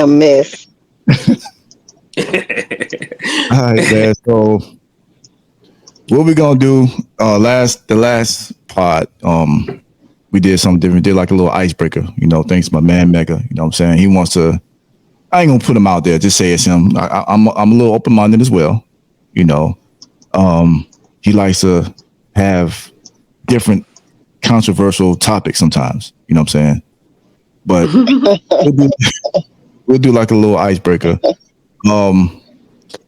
a mess. All right, man. So what we gonna do? The last pod, we did something different. We did like a little icebreaker. Thanks to my man Mega. You know what I'm saying? He wants to. I ain't gonna put him out there. Just say it's him. I'm a little open minded as well. You know, he likes to have different controversial topics sometimes. You know what I'm saying? But we'll do like a little icebreaker. Let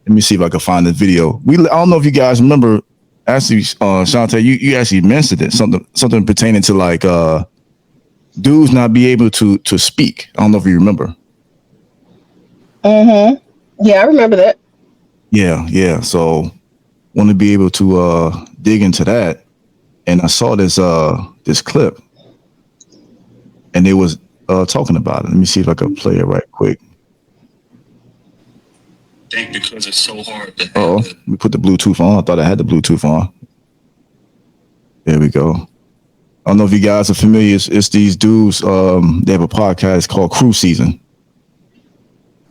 me see if I can find the video. I don't know if you guys remember. Actually, Shantae, you actually mentioned it. Something pertaining to like dudes not be able to speak. I don't know if you remember. Yeah, I remember that. Yeah. So want to be able to dig into that. And I saw this clip, and they was talking about it. Let me see if I can play it right quick. Think because it's so hard to let me put the Bluetooth on. I thought I had the Bluetooth on. There we go. I don't know if you guys are familiar. It's these dudes. They have a podcast called Crew Season.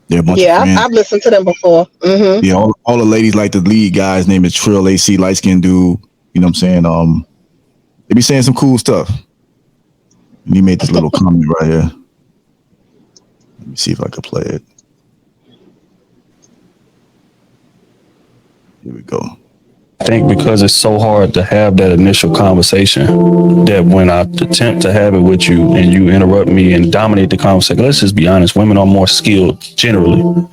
They're a bunch of friends. I've listened to them before. Yeah, all the ladies like the lead guy's name is Trill AC, light skinned dude. You know what I'm saying? They be saying some cool stuff. And he made this little comment right here. Let me see if I can play it. Here we go. I think because it's so hard to have that initial conversation, that when I attempt to have it with you and you interrupt me and dominate the conversation, let's just be honest, women are more skilled generally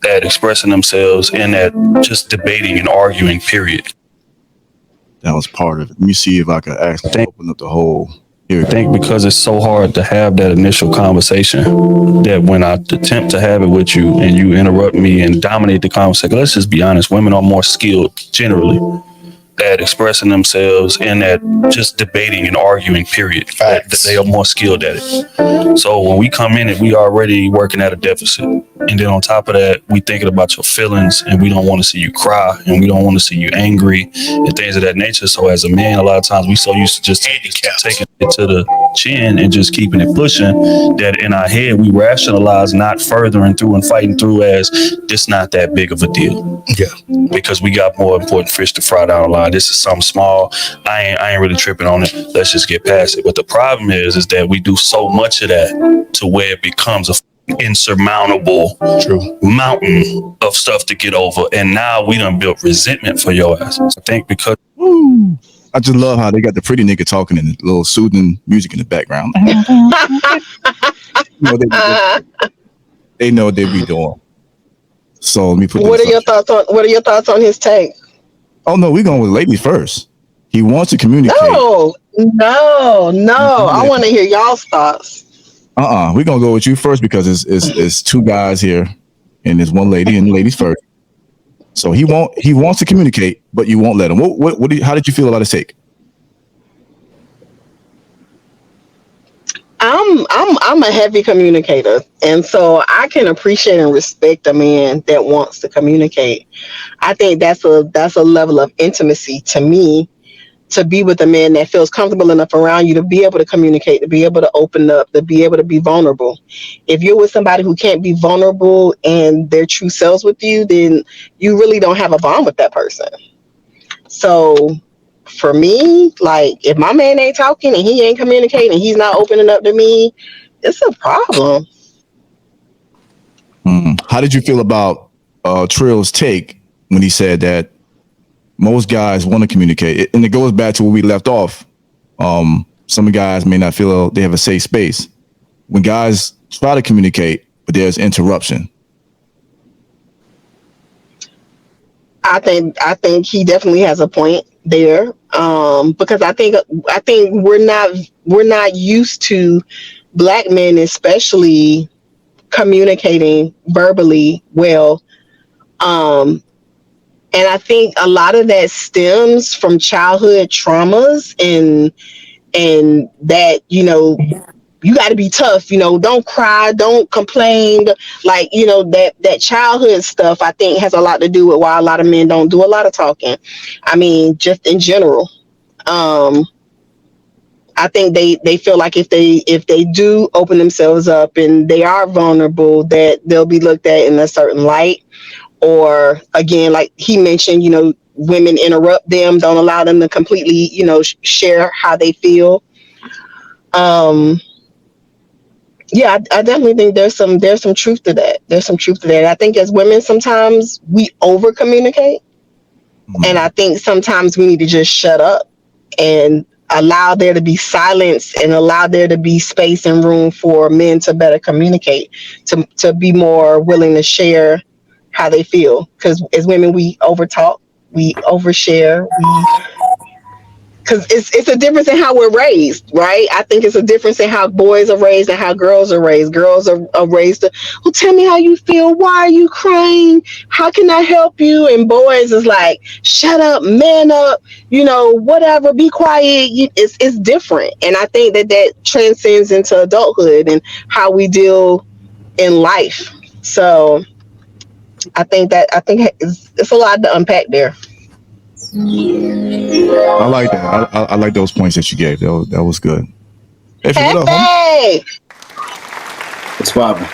at expressing themselves and at just debating and arguing, period. That was part of it. Let me see if I can actually open up the whole. I think because it's so hard to have that initial conversation, that when I attempt to have it with you and you interrupt me and dominate the conversation, let's just be honest, women are more skilled generally at expressing themselves and at just debating and arguing, period. They are more skilled at it. So when we come in, we already working at a deficit. And then on top of that, we thinking about your feelings, and we don't want to see you cry, and we don't want to see you angry and things of that nature. So as a man, a lot of times we so used to just taking it to the chin and just keeping it pushing, that in our head we rationalize not furthering through and fighting through as it's not that big of a deal. Yeah. Because we got more important fish to fry down the line. This is something small. I ain't really tripping on it. Let's just get past it. But the problem is that we do so much of that to where it becomes a insurmountable mountain of stuff to get over. And now we done built resentment for your ass. I think because I just love how they got the pretty nigga talking and the little soothing music in the background. They know what they be doing. So let me put. What are your thoughts on his take? Oh no, we going with ladies first. He wants to communicate. No. I want to hear y'all's thoughts. We're gonna go with you first because it's two guys here and there's one lady and ladies first. So he wants to communicate, but you won't let him. How did you feel about his take? I'm a heavy communicator, and so I can appreciate and respect a man that wants to communicate. I think that's a level of intimacy to me, to be with a man that feels comfortable enough around you to be able to communicate, to be able to open up, to be able to be vulnerable. If you're with somebody who can't be vulnerable and their true selves with you, then you really don't have a bond with that person. So for me, like, if my man ain't talking and he ain't communicating and he's not opening up to me, it's a problem. How did you feel about Trill's take when he said that most guys want to communicate? And it goes back to where we left off. Some guys may not feel they have a safe space. When guys try to communicate, but there's interruption. I think he definitely has a point there, because I think we're not used to black men, especially communicating verbally well, and I think a lot of that stems from childhood traumas and that, you got to be tough, don't cry, don't complain. Like, that childhood stuff, I think, has a lot to do with why a lot of men don't do a lot of talking. I mean, just in general. I I think they feel like if they do open themselves up and they are vulnerable, that they'll be looked at in a certain light. Or again, like he mentioned, women interrupt them, don't allow them to completely, share how they feel. Um, yeah, I definitely think there's some truth to that. There's some truth to that. I think as women sometimes we over communicate, and I think sometimes we need to just shut up and allow there to be silence and allow there to be space and room for men to better communicate, to be more willing to share how they feel. Because as women, we overtalk, we overshare, because it's a difference in how we're raised, right? I think it's a difference in how boys are raised and how girls are raised. Girls are raised to, well, tell me how you feel. Why are you crying? How can I help you? And boys is like, shut up, man up, whatever, be quiet. It's different. And I think that transcends into adulthood and how we deal in life. So I think it's a lot to unpack there. I like that. I like those points that you gave. That was good. Effie, what up, homie? Hey, It's popping.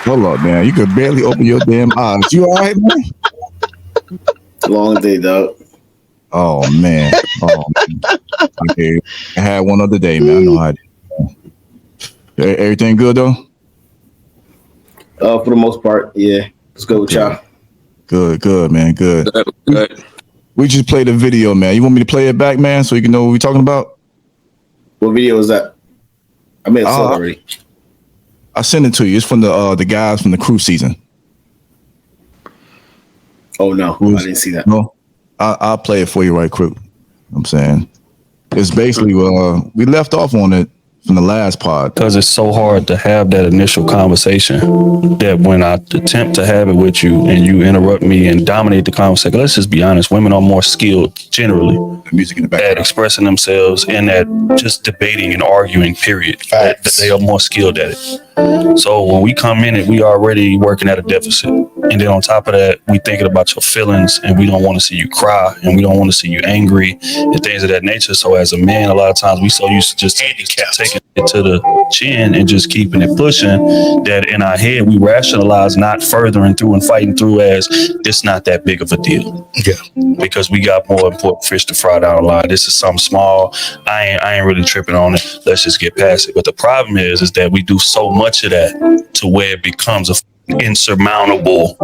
Hold up, man. You could barely open your damn eyes. You all right, man? Long day, dog. Oh man. Okay. I had one other day, man. I know how I did. Everything good though? For the most part, yeah. Let's go with y'all. Good, man. Good. Good. We just played a video, man. You want me to play it back, man, so you can know what we're talking about? What video is that? I may have saw it already. I sent it to you. It's from the guys from the cruise season. Oh no, I didn't see that. No, I'll play it for you right quick. I'm saying it's basically we left off on it from the last pod. Because it's so hard to have that initial conversation that when I attempt to have it with you and you interrupt me and dominate the conversation, let's just be honest, women are more skilled generally The music in the at background. expressing themselves and at just debating and arguing, period. That they are more skilled at it. So when we come in it, we already working at a deficit. And then on top of that, we thinking about your feelings and we don't want to see you cry and we don't want to see you angry and things of that nature. So as a man, a lot of times we so used to just taking it to the chin and just keeping it pushing that in our head, we rationalize not furthering through and fighting through as it's not that big of a deal. Yeah. Because we got more important fish to fry down the line. This is something small. I ain't really tripping on it. Let's just get past it. But the problem is that we do so much of that to where it becomes a insurmountable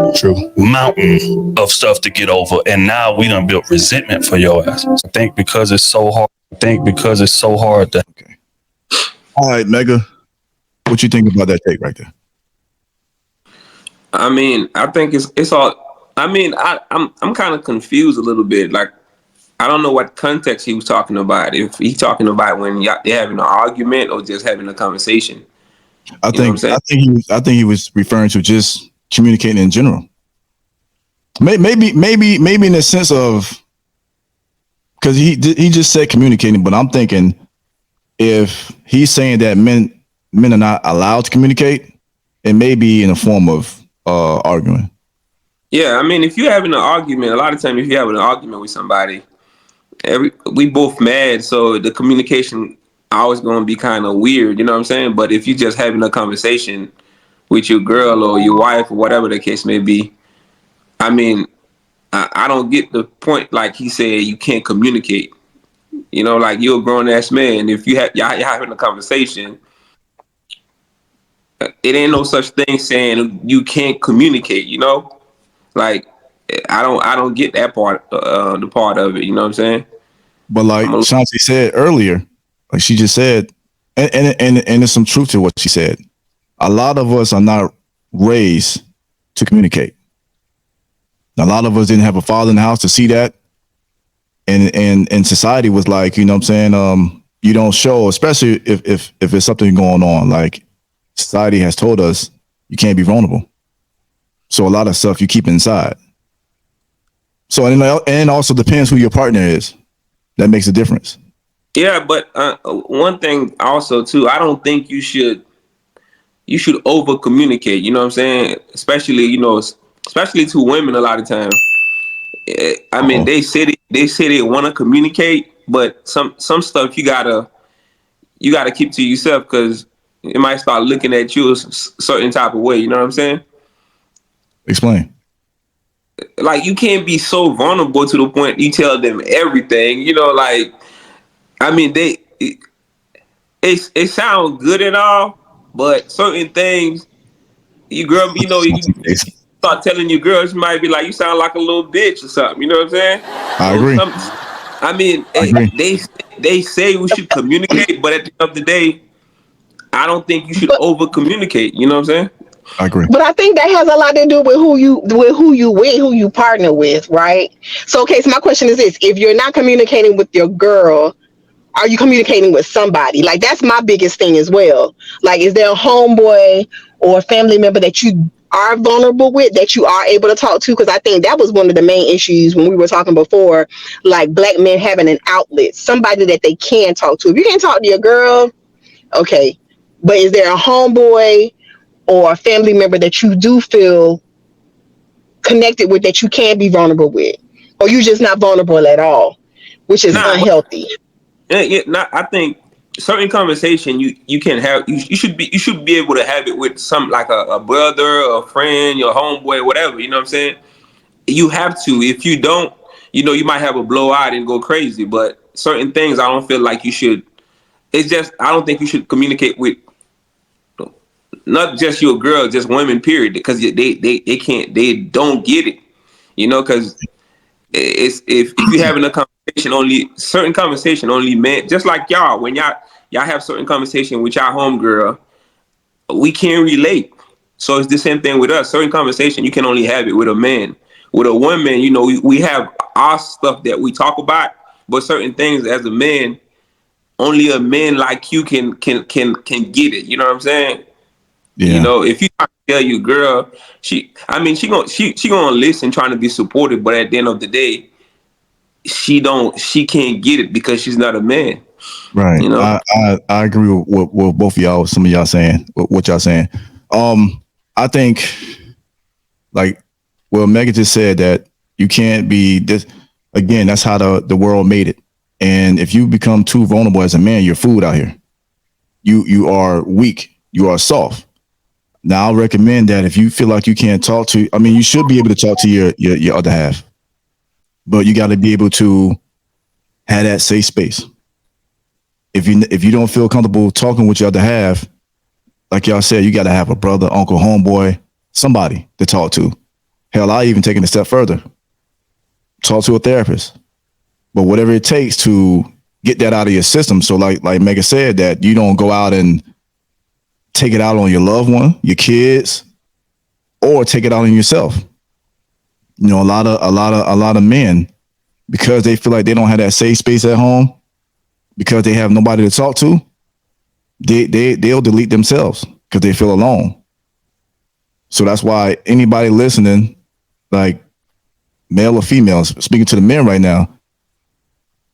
mountain of stuff to get over. And now we done built resentment for your ass. I think because it's so hard. To Okay. All right, Mega. What you think about that take right there? I mean, I think it's all. I mean, I'm kind of confused a little bit. Like, I don't know what context he was talking about. If he's talking about when they're having an argument or just having a conversation. I You know what I'm think he was referring to just communicating in general. Maybe in the sense of, because he just said communicating, but I'm thinking if he's saying that men are not allowed to communicate, it may be in the form of arguing. Yeah, I mean, if you're having an argument, a lot of times if you're having an argument with somebody, we both mad, so the communication always going to be kind of weird, you know what I'm saying? But if you're just having a conversation with your girl or your wife or whatever the case may be, I mean, I don't get the point. Like he said, you can't communicate. You know, like you're a grown ass man. If y'all having a conversation, it ain't no such thing saying you can't communicate. You know, like I don't get that part, the part of it. You know what I'm saying? But like Shanti said earlier, like she just said, and there's some truth to what she said. A lot of us are not raised to communicate. A lot of us didn't have a father in the house to see that. And society was like, you know what I'm saying? You don't show, especially if it's something going on. Like society has told us you can't be vulnerable. So a lot of stuff you keep inside. So and also depends who your partner is. That makes a difference. Yeah, but one thing also too, I don't think you should over communicate. You know what I'm saying? Especially to women a lot of times. I mean, they say they want to communicate, but some stuff you gotta keep to yourself because it might start looking at you a certain type of way. You know what I'm saying? Explain. Like you can't be so vulnerable to the point you tell them everything. You know, like I mean, it sounds good and all, but certain things you girl, you know, you start telling your girls, you might be like, you sound like a little bitch or something. You know what I'm saying? I So agree. I mean, I agree. they say we should communicate, but at the end of the day, I don't think you should But over communicate. You know what I'm saying? I agree. but I think that has a lot to do with who you partner with, right? So okay, so my question is this: if you're not communicating with your girl, are you communicating with somebody? Like that's my biggest thing as well. Like, is there a homeboy or a family member that you are vulnerable with that you are able to talk to? Because I think that was one of the main issues when we were talking before, like black men having an outlet, somebody that they can talk to. If you can't talk to your girl, okay. But is there a homeboy or a family member that you do feel connected with that you can be vulnerable with? Or you just not vulnerable at all, which is Nah, unhealthy. I think certain conversation you can have. You should be able to have it with some like a brother, a friend, your homeboy, whatever. You know what I'm saying? You have to. If you don't, you know, you might have a blowout and go crazy. But certain things, I don't feel like you should. It's just I don't think you should communicate with not just your girl, just women. Period. Because they can't. They don't get it. You know, because it's if you having a conversation only certain conversation only men just like y'all when y'all have certain conversation with y'all homegirl, we can't relate. So it's the same thing with us. Certain conversation you can only have it with a man. With a woman, you know, we have our stuff that we talk about, but certain things as a man, only a man like you can get it. You know what I'm saying? You Yeah. know, if you tell your girl, she gonna listen, trying to be supportive, but at the end of the day, she can't get it because she's not a man. Right. You know, I agree with what both of y'all, some of y'all saying, what y'all saying. I think like well Megan just said that you can't be this again, that's how the world made it. And if you become too vulnerable as a man, you're food out here. You are weak. You are soft. Now I'll recommend that if you feel like you can't talk to I mean you should be able to talk to your other half, but you gotta be able to have that safe space. If you don't feel comfortable talking with your other half, like y'all said, you got to have a brother, uncle, homeboy, somebody to talk to. Hell, I even taken a step further. Talk to a therapist. But whatever it takes to get that out of your system. So like Megan said, that you don't go out and take it out on your loved one, your kids, or take it out on yourself. You know, a lot of men, because they feel like they don't have that safe space at home, because they have nobody to talk to, they'll delete themselves because they feel alone. So that's why anybody listening, like male or female, speaking to the men right now,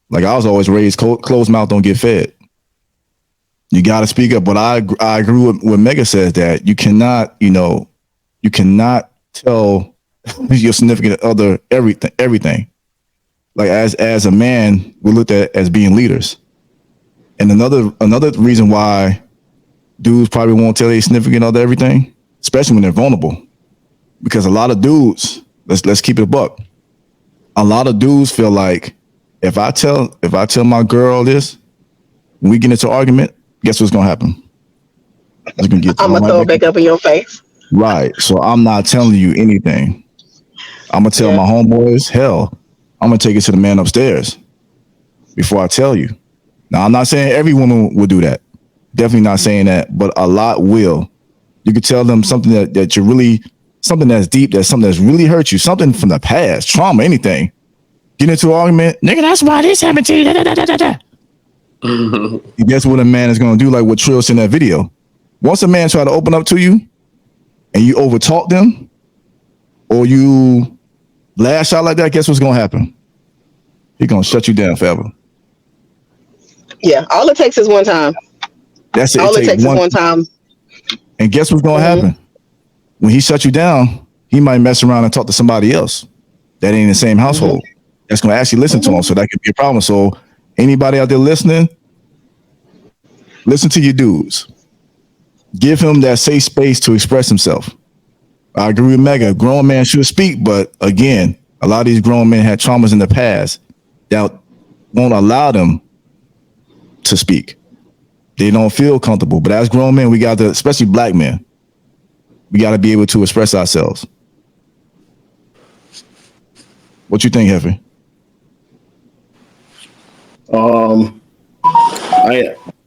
like I was always raised, closed mouth don't get fed. You got to speak up. But I agree with what Mega says, that you cannot, you cannot tell your significant other everything. Like as a man, we're looked at as being leaders. And another reason why dudes probably won't tell their significant other everything, especially when they're vulnerable, because a lot of dudes, let's keep it a buck. A lot of dudes feel like if I tell my girl this, when we get into an argument, guess what's gonna happen? It's gonna get I'm thrown gonna right throw it back. back up in your face. Right. So I'm not telling you anything. I'm gonna tell Yeah. my homeboys, hell, I'm gonna take it to the man upstairs before I tell you. Now I'm not saying every woman will do that. Definitely not saying that, but a lot will. You could tell them something that you're really something that's deep, that's something that's really hurt you, something from the past, trauma, anything. Get into an argument, nigga, that's why this happened to you. Da, da, da, da, da. And guess what a man is gonna do, like what Trill said in that video. Once a man try to open up to you and you overtalk them or you lash out like that, guess what's gonna happen? He's gonna shut you down forever. Yeah. All it takes is one time. That's it. It All it take takes is one. one time. And guess what's gonna Hmm. happen? When he shut you down, he might mess around and talk to somebody else that ain't in the same Hmm. household. That's gonna actually listen to Hmm. him. So that could be a problem. So Anybody out there listening, listen to your dudes. Give him that safe space to express himself. I agree with Mega. Grown man should speak, but again, a lot of these grown men had traumas in the past that won't allow them to speak. They don't feel comfortable. But as grown men, we got to, especially black men, we got to be able to express ourselves. What you think, Hefe?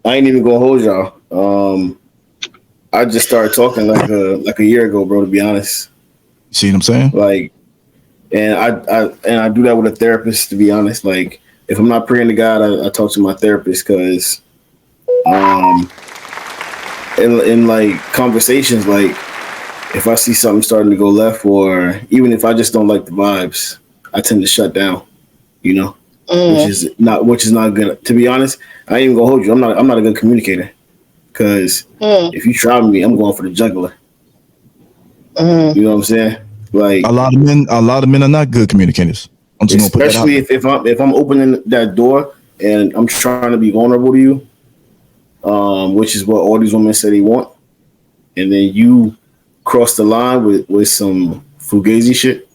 I ain't even gonna hold y'all. I just started talking like a year ago, bro. To be honest, See what I'm saying? like, and I do that with a therapist. To be honest, like, if I'm not praying to God, I talk to my therapist because, in like conversations, like if I see something starting to go left, or even if I just don't like the vibes, I tend to shut down. You know, which is not good. To be honest, I ain't even gonna hold you. I'm not a good communicator because if you try me, I'm going for the jugular. You know what I'm saying? Like A lot of men are not good communicators. I'm just gonna put that out especially there. if I'm opening that door and I'm trying to be vulnerable to you, which is what all these women say they want, and then you cross the line with some fugazi shit,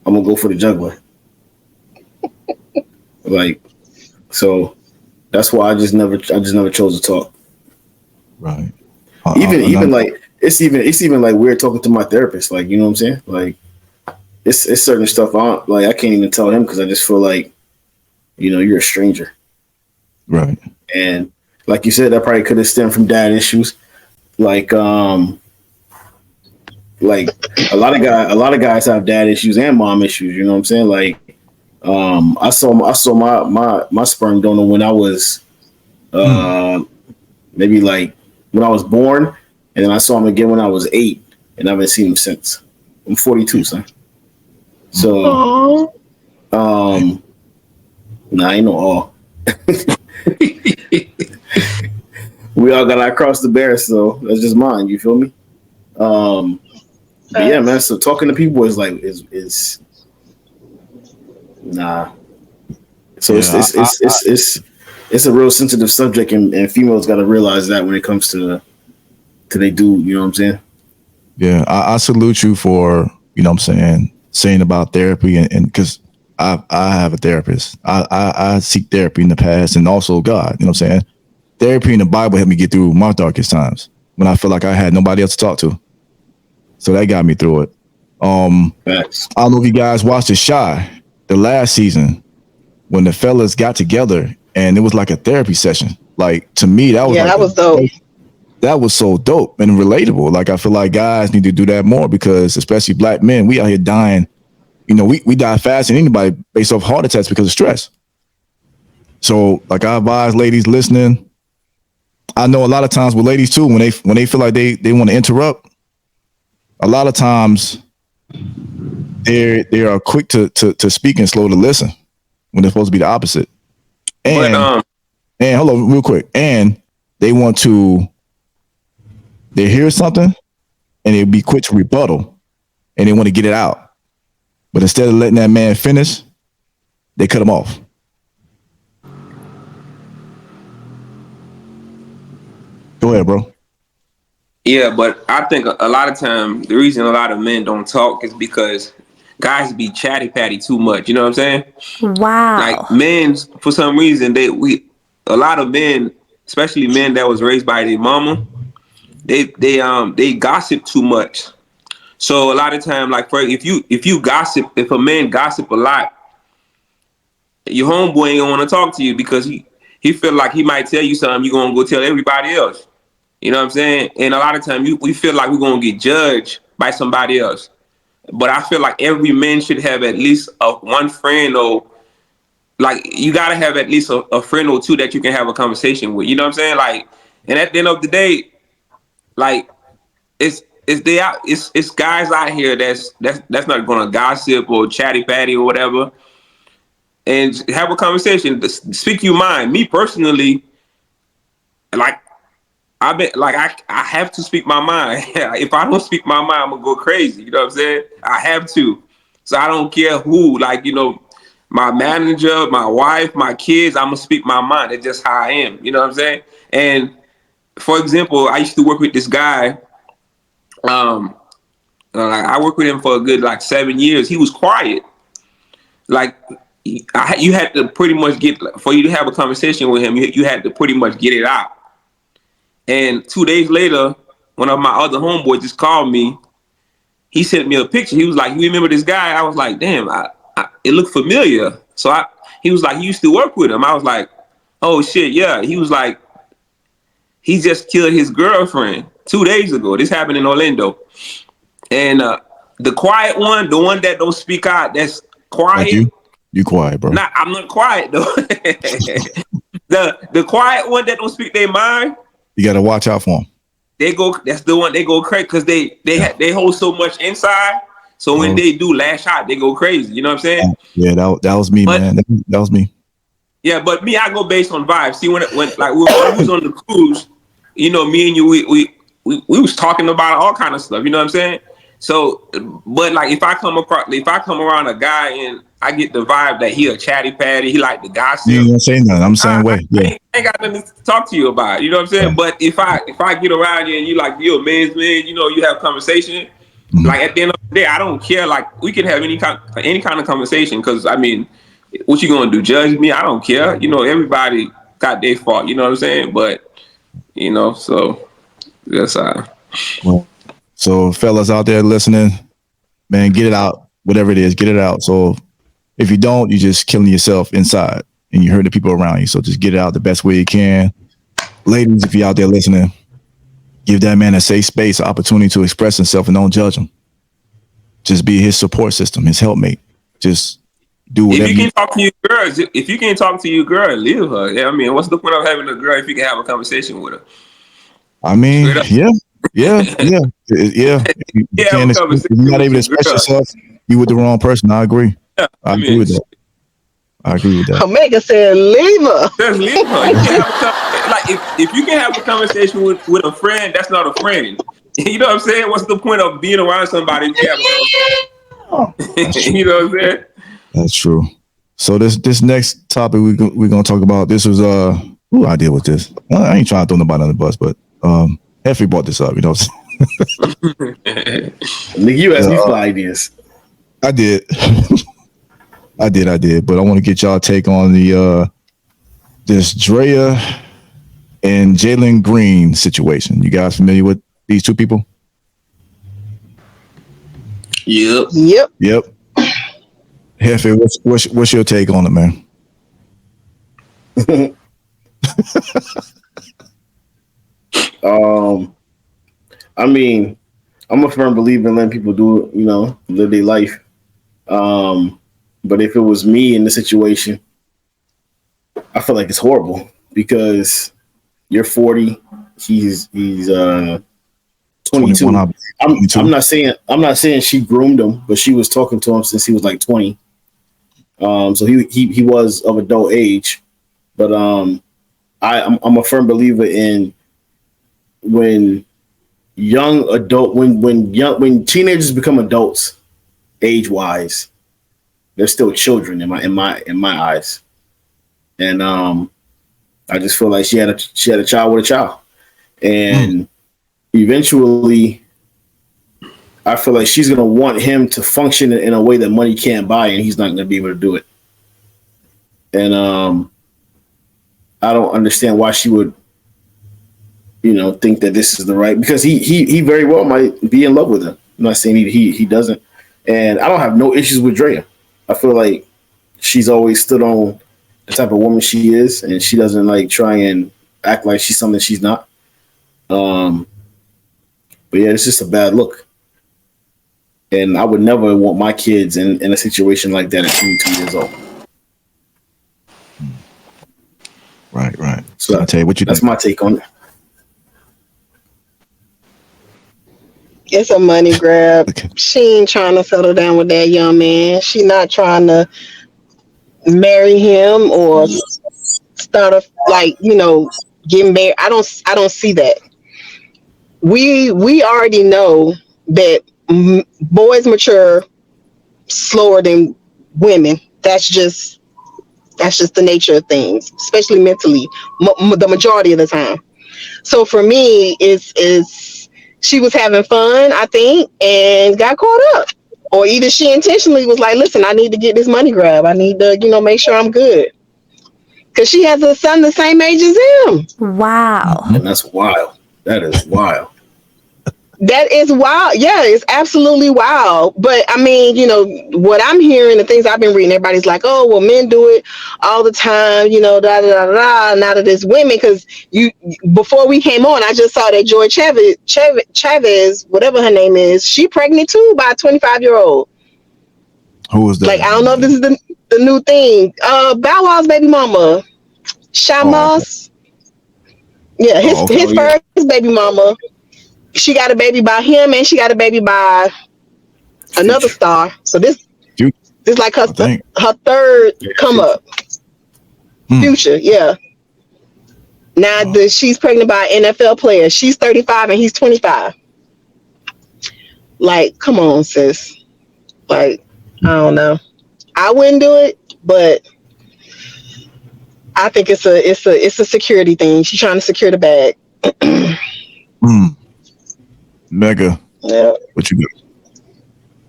I'm gonna go for the jugular. Like, so that's why I just never chose to talk. Right. Even like it's even like weird talking to my therapist. Like, you know what I'm saying? Like, it's certain stuff I can't even tell him because I just feel like, you know, you're a stranger. Right. And like you said, that probably could have stemmed from dad issues. Like a lot of guys have dad issues and mom issues. You know what I'm saying? Like, I saw my sperm donor when I was maybe like when I was born, and then I saw him again when I was 8, and I haven't seen him since. I'm 42, son. So, nah, I ain't no all. We all got our cross to bear, so that's just mine. You feel me? But yeah, man. So talking to people is nah. So Yeah, it's a real sensitive subject, and females got to realize that when it comes to they dude. You know what I'm saying? yeah. I salute you for, you know what I'm saying about therapy and because I have a therapist. I seek therapy in the past and also God, you know what I'm saying? Therapy in the Bible helped me get through my darkest times when I felt like I had nobody else to talk to. So that got me through it. Facts. I don't know if you guys watched The Shy, the last season, when the fellas got together and it was like a therapy session. Like, to me, that was Yeah, like that was dope. that was so dope and relatable. Like, I feel like guys need to do that more because especially black men, we out here dying. You know, we die faster than anybody based off heart attacks because of stress. So, like, I advise ladies listening. I know a lot of times with ladies too, when they feel like they want to interrupt, a lot of times they are quick to speak and slow to listen when they're supposed to be the opposite. But And hold on, real quick. And they want to they hear something and they be quick to rebuttal and they want to get it out. But instead of letting that man finish, they cut him off. Go ahead, bro. yeah, but I think a lot of time the reason a lot of men don't talk is because guys be chatty patty too much. You know what I'm saying? Like Wow. men, for some reason, a lot of men, especially men that was raised by their mama, they gossip too much. So a lot of time, like if you gossip, if a man gossip a lot, your homeboy ain't gonna want to talk to you because he feel like he might tell you something, you gonna go tell everybody else. You know what I'm saying? And a lot of time we feel like we're gonna get judged by somebody else. But I feel like every man should have at least one friend, or like you gotta have at least a friend or two that you can have a conversation with. You know what I'm saying? Like, and at the end of the day, like it's guys out here that's not gonna gossip or chatty patty or whatever, and have a conversation. Speak your mind. Me personally, like I bet, like I have to speak my mind. If I don't speak my mind, I'm gonna go crazy. You know what I'm saying? I have to. So I don't care who. Like, you know, my manager, my wife, my kids, I'm gonna speak my mind. It's just how I am. You know what I'm saying? And for example, I used to work with this guy. I worked with him for a good 7 years. He was quiet. You had to pretty much for you to have a conversation with him. You had to pretty much get it out. And 2 days later, one of my other homeboys just called me. He sent me a picture. He was like, "You remember this guy?" I was like, "Damn, it looked familiar." So he was like, "You used to work with him." I was like, "Oh shit, yeah." He was like, "He just killed his girlfriend 2 days ago." This happened in Orlando. And the quiet one, the one that don't speak out, that's quiet. Like you quiet, bro. Nah, I'm not quiet though. the quiet one that don't speak their mind. You got to watch out for them. That's the one they go crazy because they hold so much inside. So when they do lash out, they go crazy. You know what I'm saying? Yeah, that was me, man. That was me. Yeah, but me, I go based on vibes. See, when we was on the cruise, me and you, we was talking about all kind of stuff. You know what I'm saying? So, but if I come around a guy and I get the vibe that he a chatty patty, he like the gossip. You ain't gonna say nothing. I'm the same way. Yeah. I ain't got nothing to talk to you about. You know what I'm saying? Yeah. But if I get around you and you're a man's man, you have conversation. Mm-hmm. At the end of the day, I don't care. We can have any kind of conversation because what you gonna do? Judge me? I don't care. Everybody got their fault. You know what I'm saying? But so that's Well, so fellas out there listening, man, get it out. Whatever it is, get it out. So if you don't, you're just killing yourself inside and you hurt the people around you. So just get it out the best way you can. Ladies, if you're out there listening, give that man a safe space, an opportunity to express himself and don't judge him. Just be his support system, his helpmate. Just do whatever. If you can't talk to your girl, leave her. Yeah, what's the point of having a girl if you can have a conversation with her? Yeah. You're not able to express yourself, you with the wrong person. I agree. Yeah, I agree with that. Omega said, "Leave her." Just leave her. You can have if you can have a conversation with a friend, that's not a friend. You know what I'm saying? What's the point of being around somebody if you have a conversation? You know what I'm saying? That's true. So this next topic we're gonna talk about. This was who idea was this? I ain't trying to throw nobody on the bus, but Heffy brought this up. You know what I'm saying? Nigga, you asked me for ideas. I did. I did. But I want to get y'all take on the this Drea and Jalen Green situation. You guys familiar with these two people? Yep. Heffy, what's your take on it, man? I'm a firm believer in letting people do, live their life. But if it was me in the situation, I feel like it's horrible because you're 40, he's 22. I'm not saying she groomed him, but she was talking to him since he was 20. So he was of adult age, but I'm a firm believer in when teenagers become adults, age wise, they're still children in my eyes, and I just feel like she had a child with a child, and eventually, I feel like she's gonna want him to function in a way that money can't buy, and he's not gonna be able to do it. And I don't understand why she would, think that this is the right, because he very well might be in love with her. I'm not saying he doesn't, and I don't have no issues with Drea. I feel like she's always stood on the type of woman she is, and she doesn't try and act like she's something she's not. But yeah, it's just a bad look. And I would never want my kids in a situation like that at 22 years old. Right. So I'll tell you what you that's think. my take on it. It's a money grab. Okay. She ain't trying to settle down with that young man. She not trying to marry him or start getting married. I don't see that. We already know that boys mature slower than women. that's just the nature of things, especially mentally, the majority of the time. So for me, it's she was having fun, I think, and got caught up. Or either she intentionally was like, listen, I need to get this money grab. I need to, make sure I'm good. Because she has a son the same age as him. Wow. And that's wild. That is wild. That is wild. Yeah, it's absolutely wild. But I mean, what I'm hearing, the things I've been reading, everybody's like, oh, well, men do it all the time, da da da da. Now that it's women, because before we came on, I just saw that Joy Chavez, whatever her name is, she pregnant too by a 25-year-old. Who was that? Like, I don't know if this is the new thing. Bow Wow's baby mama, Shamas. Yeah, his first baby mama. She got a baby by him, and she got a baby by another star. So this like her third come up. Future, yeah. Now she's pregnant by an NFL player. She's 35 and he's 25. Like, come on, sis. Like, I don't know. I wouldn't do it, but I think it's a security thing. She's trying to secure the bag. Mega. Yeah. What you got?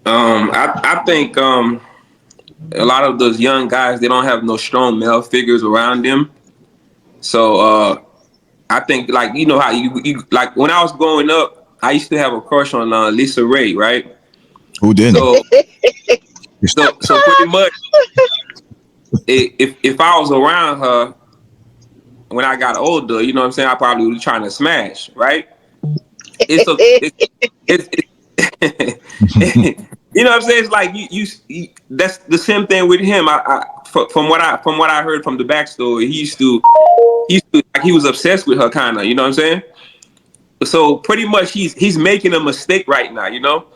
I think a lot of those young guys, they don't have no strong male figures around them. So I think, like, how you like when I was growing up, I used to have a crush on Lisa Ray, right? Who didn't? So pretty much, if I was around her when I got older, you know what I'm saying, I probably was trying to smash, right? It's you know what I'm saying? It's like you that's the same thing with him. From what I heard from the backstory, he used to like, he was obsessed with her, kind of, you know what I'm saying? So pretty much he's making a mistake right now,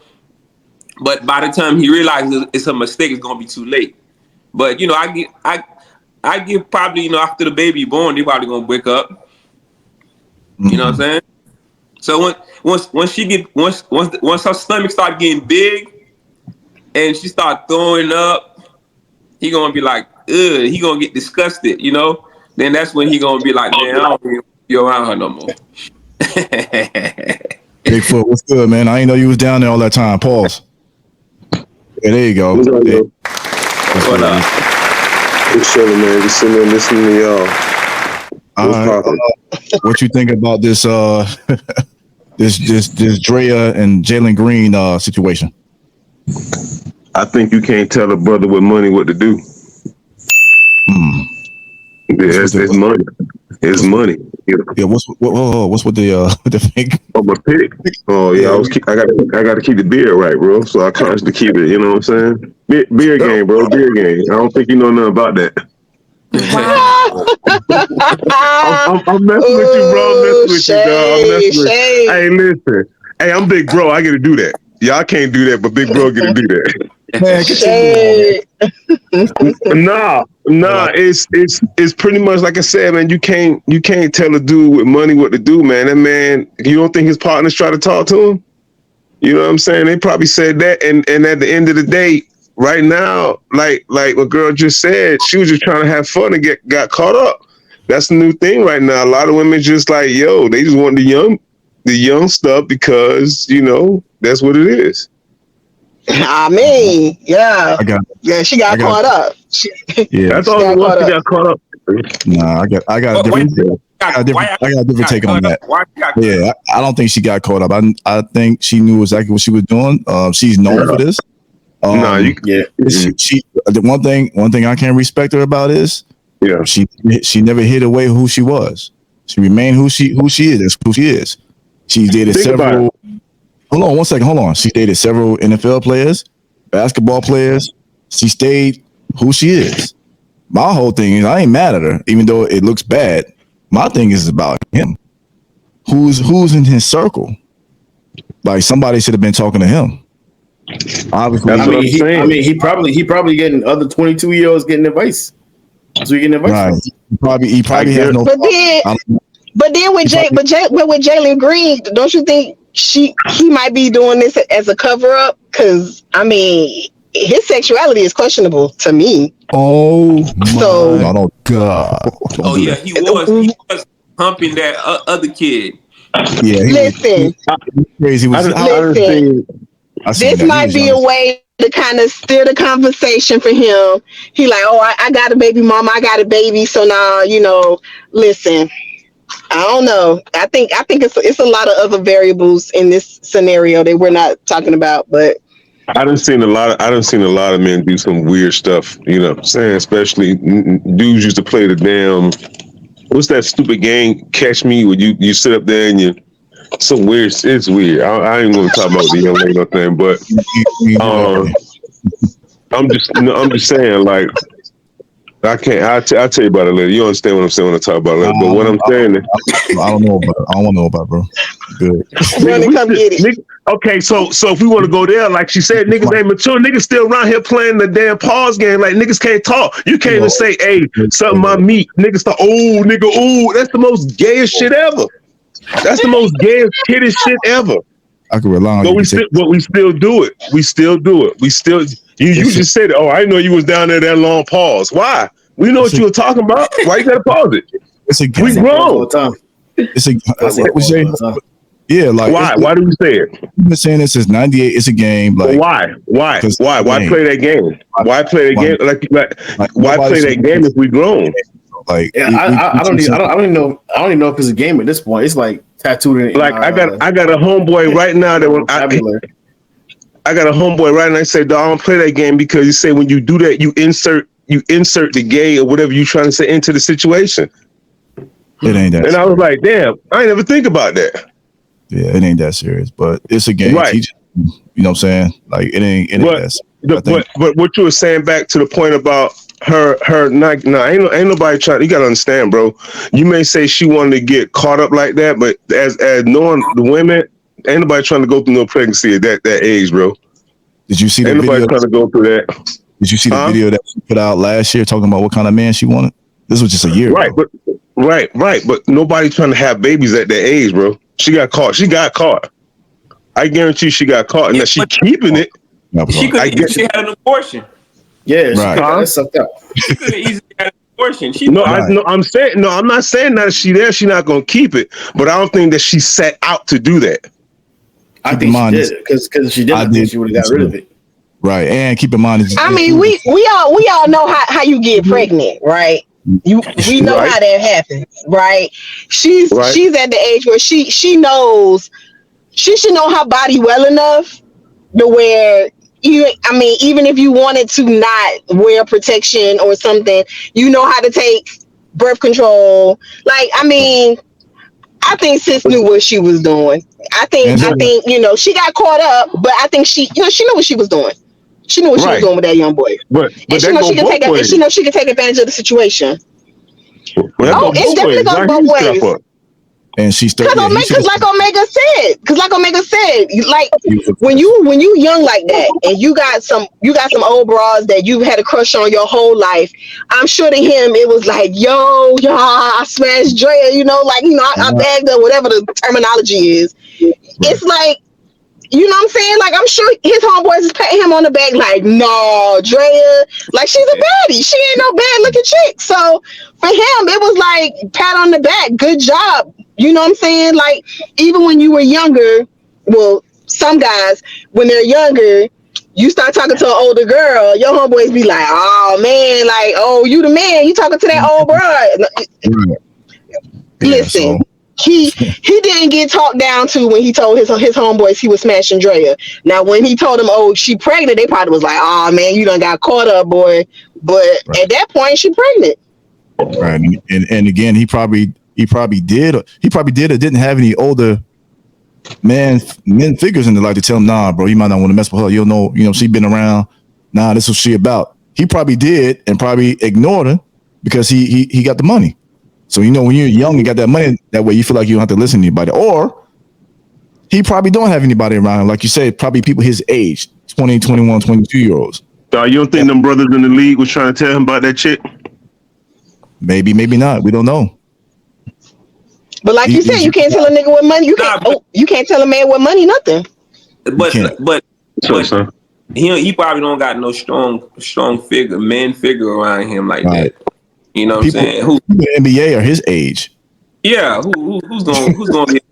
but by the time he realizes it's a mistake, it's gonna be too late. But I give probably, after the baby born, they probably gonna wake up. You know what I'm saying? So once her stomach start getting big and she start throwing up, he gonna be like, ugh, he gonna get disgusted, Then that's when he gonna be like, man, I don't even be around her no more. Bigfoot, what's good, man? I didn't know you was down there all that time. Pause. Yeah, there you go. What up? Just chilling, man. Just sitting there listening to y'all. All right. What you think about this this Drea and Jalen Green situation? I think you can't tell a brother with money what to do. It's money. It's money. Yeah. What's with the thing? Oh, my pick. Oh yeah, I got to keep the beard right, bro. So I constantly keep it. You know what I'm saying? Beer game, bro. Beer game. I don't think you know nothing about that. Wow. I'm messing with you, bro. I'm messing with you, dog. I'm messing with you. Hey, listen. Hey, I'm Big Bro. I get to do that. Y'all can't do that, but Big Bro get to do that. Man, Nah. It's pretty much like I said, man. You can't tell a dude with money what to do, man. That man, you don't think his partners try to talk to him? You know what I'm saying? They probably said that, and at the end of the day, right now, like what girl just said, she was just trying to have fun and got caught up. That's the new thing right now. A lot of women just like, they just want the young stuff because that's what it is. I mean, yeah, she got caught up. That's all it was. She got caught up. Nah, I got a different take on that. Yeah, I don't think she got caught up. I think she knew exactly what she was doing. She's known for this. She the one thing I can't respect her about is she never hid away who she was. She remained who she is. That's who she is. She dated several. Hold on 1 second. Hold on. She dated several NFL players, basketball players. She stayed who she is. My whole thing is I ain't mad at her, even though it looks bad. My thing is about him. Who's in his circle? Like somebody should have been talking to him. Obviously, he probably getting other 22-year-olds getting advice. So he getting advice. Right. He probably has no. But then with Jalen Green, don't you think he might be doing this as a cover up? Because I mean, his sexuality is questionable to me. Oh my So God! Don't Oh do yeah, that. he was humping that other kid. Yeah, he listen, was crazy. I done listen. seen. I seen This that. He might was be young a as way to kind of steer the conversation for him. He like, oh, I got a baby mama, I got a baby, so now listen. I don't know. I think it's a lot of other variables in this scenario that we're not talking about, but I done seen a lot of. I done seen a lot of men do some weird stuff. You know what I'm saying? Especially dudes used to play the damn. What's that stupid game? Catch Me, where you sit up there and you. Some weird. It's weird. I ain't gonna talk about the young lady or nothing, but we do that um, here. I'm just saying, like, I can't. I'll tell you about it later. You understand what I'm saying when I talk about it later. But what I'm saying is, I don't know about it. I don't want to know about it, bro. Good. run nigga, and come get it. okay, so if we want to go there, like she said, niggas ain't mature. Niggas still around here playing the damn pause game. Like niggas can't talk. You can't even say, "Hey, something my meat." Niggas start, "Oh, nigga, ooh." That's the most gayest shit ever. That's the most gayest kiddish shit ever. I can rely on But you. we still do it. We still do it. We still. You just said, "Oh, I know you was down there that long." Pause. Why? We know what you were talking about. Why you gotta pause it? It's a We game. Pause all grown. the time. It's a I say what we pause say. all the time. Yeah, like Why? Why do we say it? we've been saying this since '98. It's a game. But Like, why? Why? 'cause Why? it's a Why game. play that game? Why play that Why- game? Like why nobody play should that be game if we grown? like. Yeah, I don't even know. I don't even know if it's a game at this point. It's like tattooed in Like our, I got a homeboy right now that when vocabulary. I got a homeboy right now. I say, "Dog, I don't play that game because you say when you do that, you insert the gay or whatever you trying to say into the situation." It ain't that. And I was like, "Damn, I ain't never think about that." Yeah, it ain't that serious, but it's a game. Right. You know what I'm saying? Like it ain't But that serious. I think but what you were saying back to the point about her not no ain't nobody trying. You gotta understand, bro. You may say she wanted to get caught up like that, but as knowing the women, ain't nobody trying to go through no pregnancy at that age, bro. did you see the Ain't nobody video? trying to go through that. Did you see the video that she put out last year talking about what kind of man she wanted? This was just a year Right, ago. right. But nobody trying to have babies at that age, bro. She got caught. She got caught. I guarantee she got caught, and that she keeping it. That was She all. could have easily had an abortion. Yeah, she Right. got that sucked up. She could have easily had an abortion. I'm not saying that she there. She not gonna keep it, but I don't think that she set out to do that. I Keep think in she mind, did it because she did. I think she would have got rid of it. Right, and keep in mind, I mean, we all know how you get pregnant, right? We know Right. how that happens, right? She's Right. at the age where she knows she should know her body well enough to where even if you wanted to not wear protection or something, you know how to take birth control. Like, I think sis knew what she was doing. I think she got caught up, but I think she knew what she was doing. She knew what she was Right. doing with that young boy, But and she that knows go she can both take and ways. she knows she can take advantage of the situation. Well, that Oh, go it's both definitely ways. goes Why both he strap ways. up? and she still. Because like Omega said, like when you young like that, and you got some old bras that you've had a crush on your whole life. I'm sure to him it was like, yo, I smashed Drea, I bagged her, whatever the terminology is. Right. It's like, you know what I'm saying? Like, I'm sure his homeboys is patting him on the back, like, no, Drea, like, she's a baddie. She ain't no bad looking chick. So for him, it was like, pat on the back, good job. You know what I'm saying? Like, even when you were younger, well, some guys, when they're younger, you start talking to an older girl, your homeboys be like, oh man, like, oh, you the man, you talking to that old broad. Right. Listen, he didn't get talked down to when he told his homeboys he was smashing Drea. Now, when he told them, oh, she pregnant, they probably was like, oh man, you done got caught up, boy. But at that point, she pregnant. Right, and again, he probably did or didn't have any older men figures in the life to tell him, nah, bro, you might not want to mess with her. You'll know, she been around. Nah, this is what she about. He probably did and probably ignored her because he got the money. So, when you're young and got that money, that way you feel like you don't have to listen to anybody. Or he probably don't have anybody around him. Like you said, probably people his age, 20, 21, 22-year-olds. You don't think them brothers in the league was trying to tell him about that chick? Maybe not. We don't know. But like you said, you can't tell a nigga what money. You can't tell a man what money, nothing. But So, son. he probably don't got no strong man figure around him like Right. that. You know what People I'm saying? Who? in the NBA are his age. Yeah. Who's gonna get?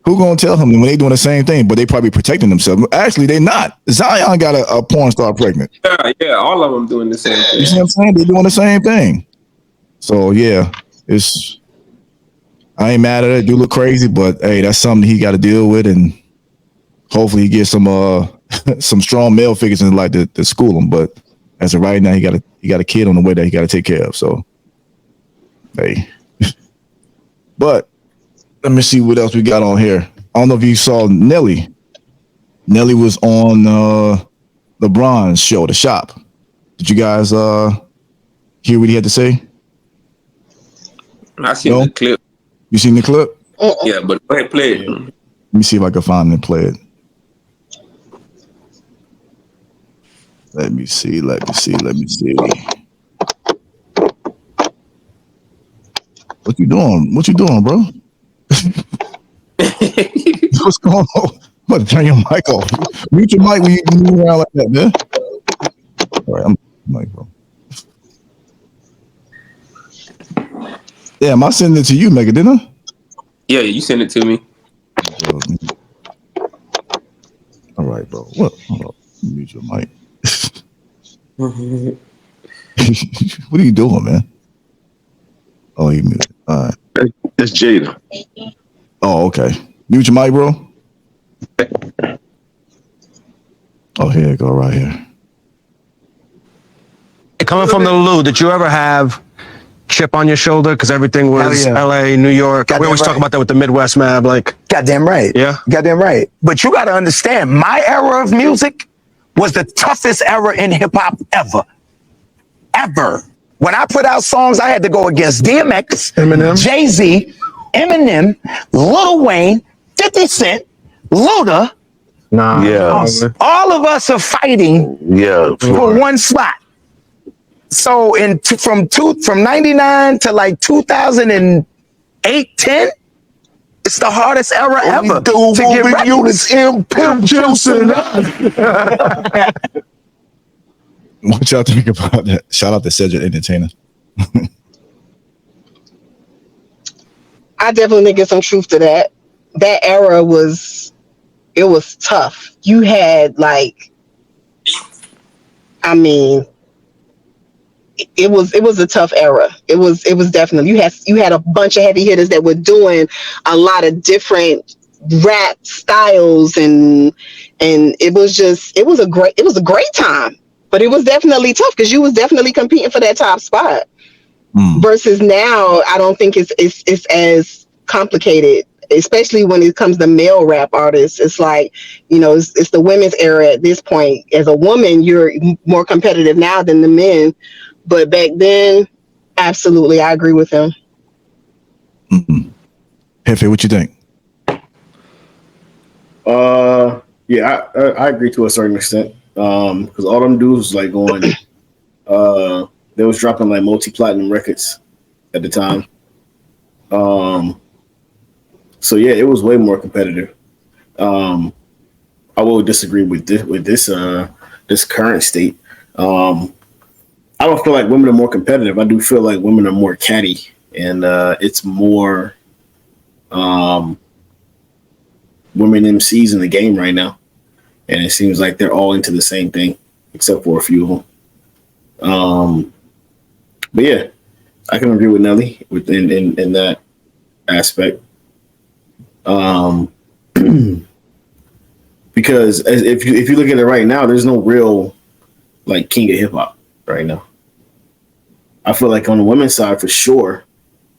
Who gonna tell him when they doing the same thing, but they probably protecting themselves? Actually, they not. Zion got a porn star pregnant. Yeah. All of them doing the same thing. You see what I'm saying? They doing the same thing. So yeah, I ain't mad at it. It do look crazy, but hey, that's something he got to deal with, and hopefully he gets some some strong male figures in life to school him. But as of right now, he got a kid on the way that he got to take care of. So hey, but let me see what else we got on here. I don't know if you saw Nelly. Nelly was on LeBron's show, The Shop. Did you guys hear what he had to say? I seen the clip. You seen the clip? Yeah, but go ahead, play it. Let me see if I can find and play it. Let me see. What you doing, bro? What's going on? I'm about to turn your mic off. Mute your mic when you move around like that, man. All right, I'm mic, bro. Damn, I sent it to you, Mega, didn't I? Yeah, you sent it to me. All right, bro. What? Hold up. Mute your mic. What are you doing, man? Oh, you muted. All right. That's Jada. Oh, okay. Mute your mic, bro. Oh, here you go, right here. Coming from the Lou, did you ever have chip on your shoulder because everything was LA, New York? We always talk about that with the Midwest, man. Like, goddamn right. Yeah. Goddamn right. But you got to understand, my era of music was the toughest era in hip hop ever. Ever. When I put out songs, I had to go against DMX, Eminem. Jay-Z, Eminem, Lil Wayne, 50 Cent, Luda. Nah. Yeah. All of us are fighting Yeah. for one spot. So from 99 to like 2008, 10, it's the hardest era ever to get records. What y'all think about that? Shout out to Cedric Entertainer. I definitely think there's some truth to that. That era was tough. You had it was a tough era. It was definitely you had a bunch of heavy hitters that were doing a lot of different rap styles and it was a great time. But it was definitely tough because you was definitely competing for that top spot. Versus now, I don't think it's as complicated, especially when it comes to male rap artists. It's like, it's the women's era at this point. As a woman, you're more competitive now than the men. But back then, absolutely, I agree with him. Hefe, what you think? Yeah, I agree to a certain extent. Because all them dudes was like going, they was dropping like multi-platinum records at the time. So yeah, it was way more competitive. I will disagree with this current state. I don't feel like women are more competitive. I do feel like women are more catty, and it's more women MCs in the game right now. And it seems like they're all into the same thing, except for a few of them. But yeah, I can agree with Nelly in that aspect. Because if you look at it right now, there's no real like king of hip hop right now. I feel like on the women's side for sure,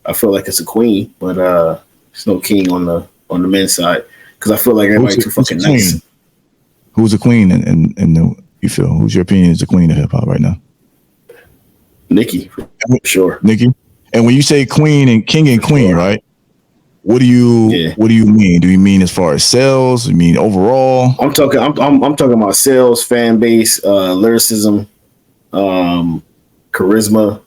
I feel like it's a queen, but there's no king on the men's side because I feel like everybody's too fucking nice. Who's a queen and you feel? Who's your opinion is the queen of hip hop right now? Nicki, for sure. Nicki. And when you say queen and king and queen, right? What do you mean? Do you mean as far as sales? Do you mean overall? I'm talking about sales, fan base, lyricism, charisma.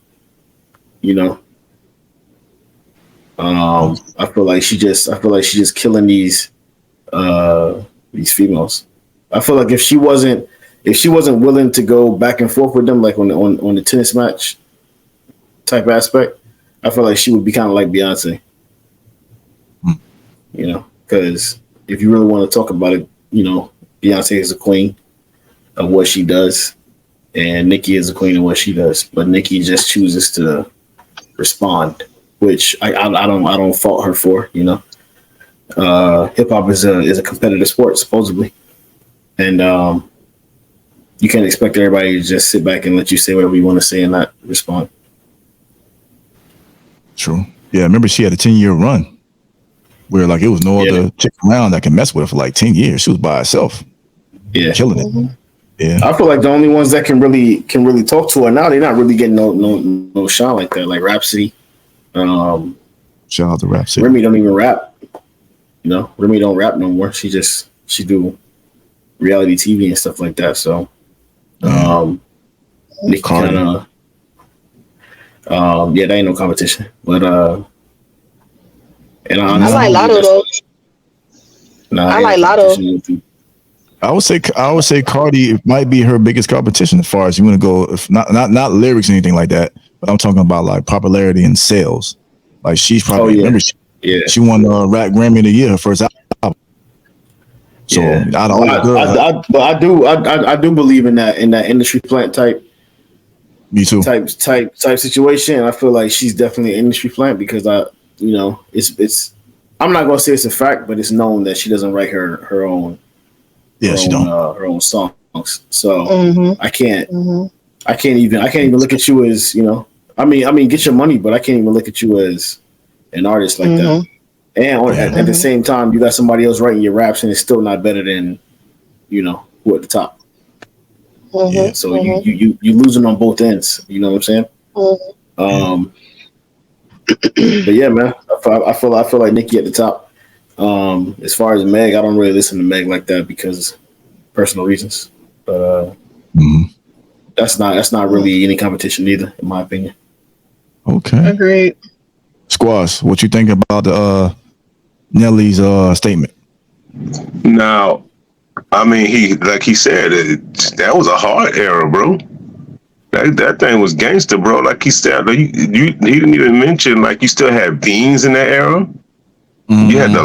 I feel like she's just killing these females. I feel like if she wasn't if she wasn't willing to go back and forth with them, like on the tennis match type aspect, I feel like she would be kind of like Beyonce. You know, because if you really want to talk about it, you know, Beyonce is a queen of what she does, and Nicki is a queen of what she does. But Nicki just chooses to respond, which I don't fault her for. You know, hip hop is a competitive sport supposedly, and you can't expect everybody to just sit back and let you say whatever you want to say and not respond. True. Yeah, I remember she had a 10-year run where like it was no other chick around that can mess with her for like 10 years. She was by herself. Yeah. Killing it. Yeah. I feel like the only ones that can really talk to her now, they're not really getting no shine like that. Like Rhapsody. Shout out to Rhapsody. Remy don't even rap. You know, Remy don't rap no more. She do reality TV and stuff like that. So Nicki kinda that ain't no competition. But and I like Lotto though. I like Lotto. I would say Cardi might be her biggest competition as far as you want to go. If not lyrics or anything like that, but I'm talking about like popularity and sales. Like she's probably remember she won Rap Grammy of the Year, her first album. So I do believe in that industry plant type. Me too. Type situation. I feel like she's definitely an industry plant because it's I'm not gonna say it's a fact, but it's known that she doesn't write her own. Yeah, she don't. Her own songs. So I can't even look at you as, you know, I mean, get your money, but I can't even look at you as an artist like that. And at the same time, you got somebody else writing your raps, and it's still not better than, you know, who at the top. Yeah, so you losing on both ends. You know what I'm saying? But yeah, man, I feel like Nicki at the top. As far as Meg, I don't really listen to Meg like that because personal reasons. But that's not really any competition either, in my opinion. Okay. Agreed. Squash, what you think about the Nelly's statement? Now, I mean, he said, that was a hard era, bro. That thing was gangster, bro. Like he said, he didn't even mention like you still had Beans in that era. You had the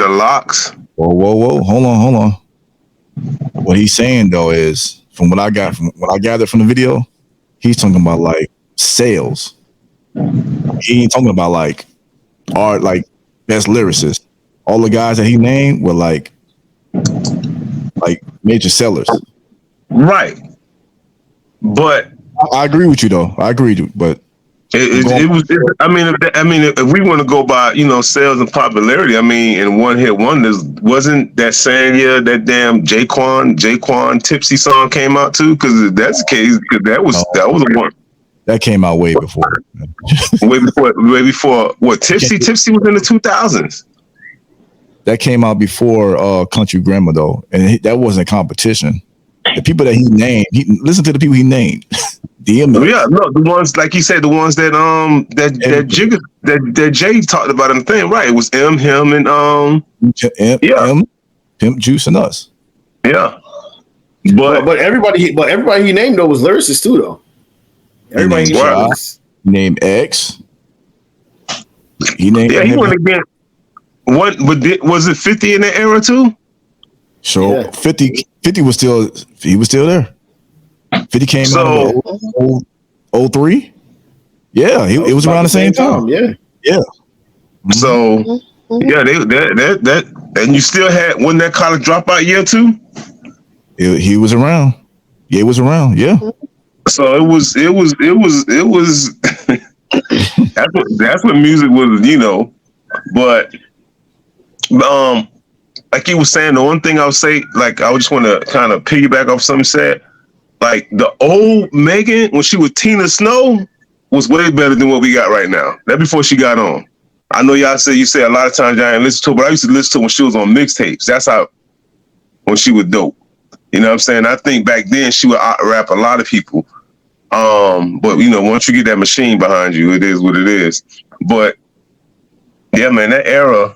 locks. Whoa! Hold on. What he's saying though is, from what I gathered from the video, he's talking about like sales. He ain't talking about like art, like best lyricist. All the guys that he named were like major sellers. Right. But I agree with you though. I agree, but it was. I mean, if we want to go by, you know, sales and popularity, I mean, and one hit wonders, wasn't that same year that damn Jaquan Tipsy song came out too? Because if that's the case, that was the one that came out way before. way before what? Tipsy was in the 2000s. That came out before Country Grammar though, and that wasn't competition. The people that he named, listen to the people he named. DMX. Yeah, no, the ones like you said, the ones that Jay talked about in the thing, right? It was him, and Pimp Juice and us. Yeah, but everybody he named though was lyricists too though. Everybody he named X. He named he went again. What was it? 50 in that era too? So 50 was still there. 50 came out in 03. Yeah, it was around the same time. Yeah. So that and you still had when that college dropout year too. He was around. Yeah, it was around. Yeah. So it was. that's what music was, you know. But like you was saying, the one thing I would say, like I would just want to kind of piggyback off something said. Like the old Megan when she was Tina Snow was way better than what we got right now. That before she got on. I know you say a lot of times y'all ain't listen to her, but I used to listen to her when she was on mixtapes. That's how when she was dope. You know what I'm saying? I think back then she would out-rap a lot of people. But you know, once you get that machine behind you, it is what it is. But yeah, man, that era